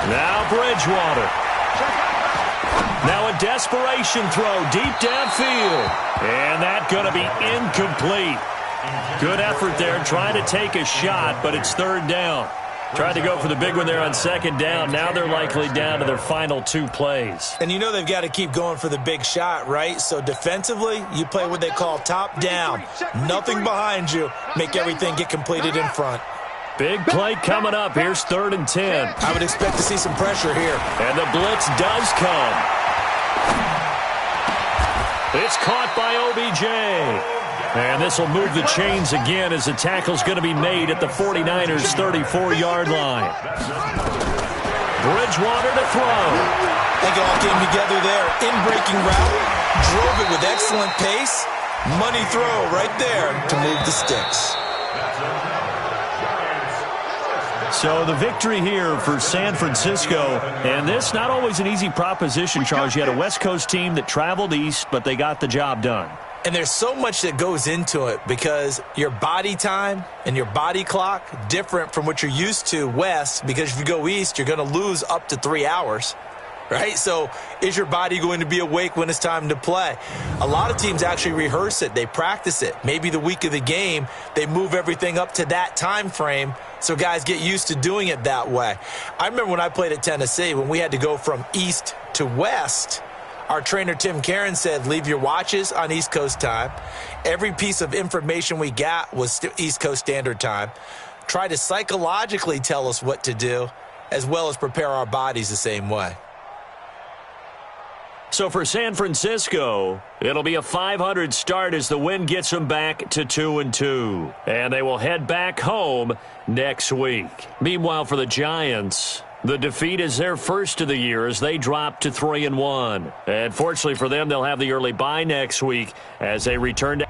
Now Bridgewater. Now a desperation throw deep downfield. And that's going to be incomplete. Good effort there trying to take a shot, but it's 3rd down. Tried to go for the big one there on 2nd down. Now they're likely down to their final 2 plays. And you know they've got to keep going for the big shot, right? So defensively, you play what they call top down. Nothing behind you. Make everything get completed in front. Big play coming up. Here's 3rd and 10. I would expect to see some pressure here. And the blitz does come. It's caught by OBJ. And this will move the chains again as the tackle's going to be made at the 49ers' 34-yard line. Bridgewater to throw. I think it all came together there. In-breaking route, drove it with excellent pace. Money throw right there to move the sticks. So the victory here for San Francisco, and this not always an easy proposition, Charles. You had a West Coast team that traveled east, but they got the job done. And there's so much that goes into it because your body time and your body clock different from what you're used to west, because if you go east, you're going to lose up to 3 hours, right? So is your body going to be awake when it's time to play? A lot of teams actually rehearse it. They practice it. Maybe the week of the game, they move everything up to that time frame so guys get used to doing it that way. I remember when I played at Tennessee, when we had to go from east to west, our trainer, Tim Karen, said, leave your watches on East Coast time. Every piece of information we got was East Coast Standard Time. Try to psychologically tell us what to do, as well as prepare our bodies the same way. So for San Francisco, it'll be a 500 start as the win gets them back to 2-2. And they will head back home next week. Meanwhile, for the Giants, the defeat is their first of the year as they drop to 3-1. And fortunately for them, they'll have the early bye next week as they return to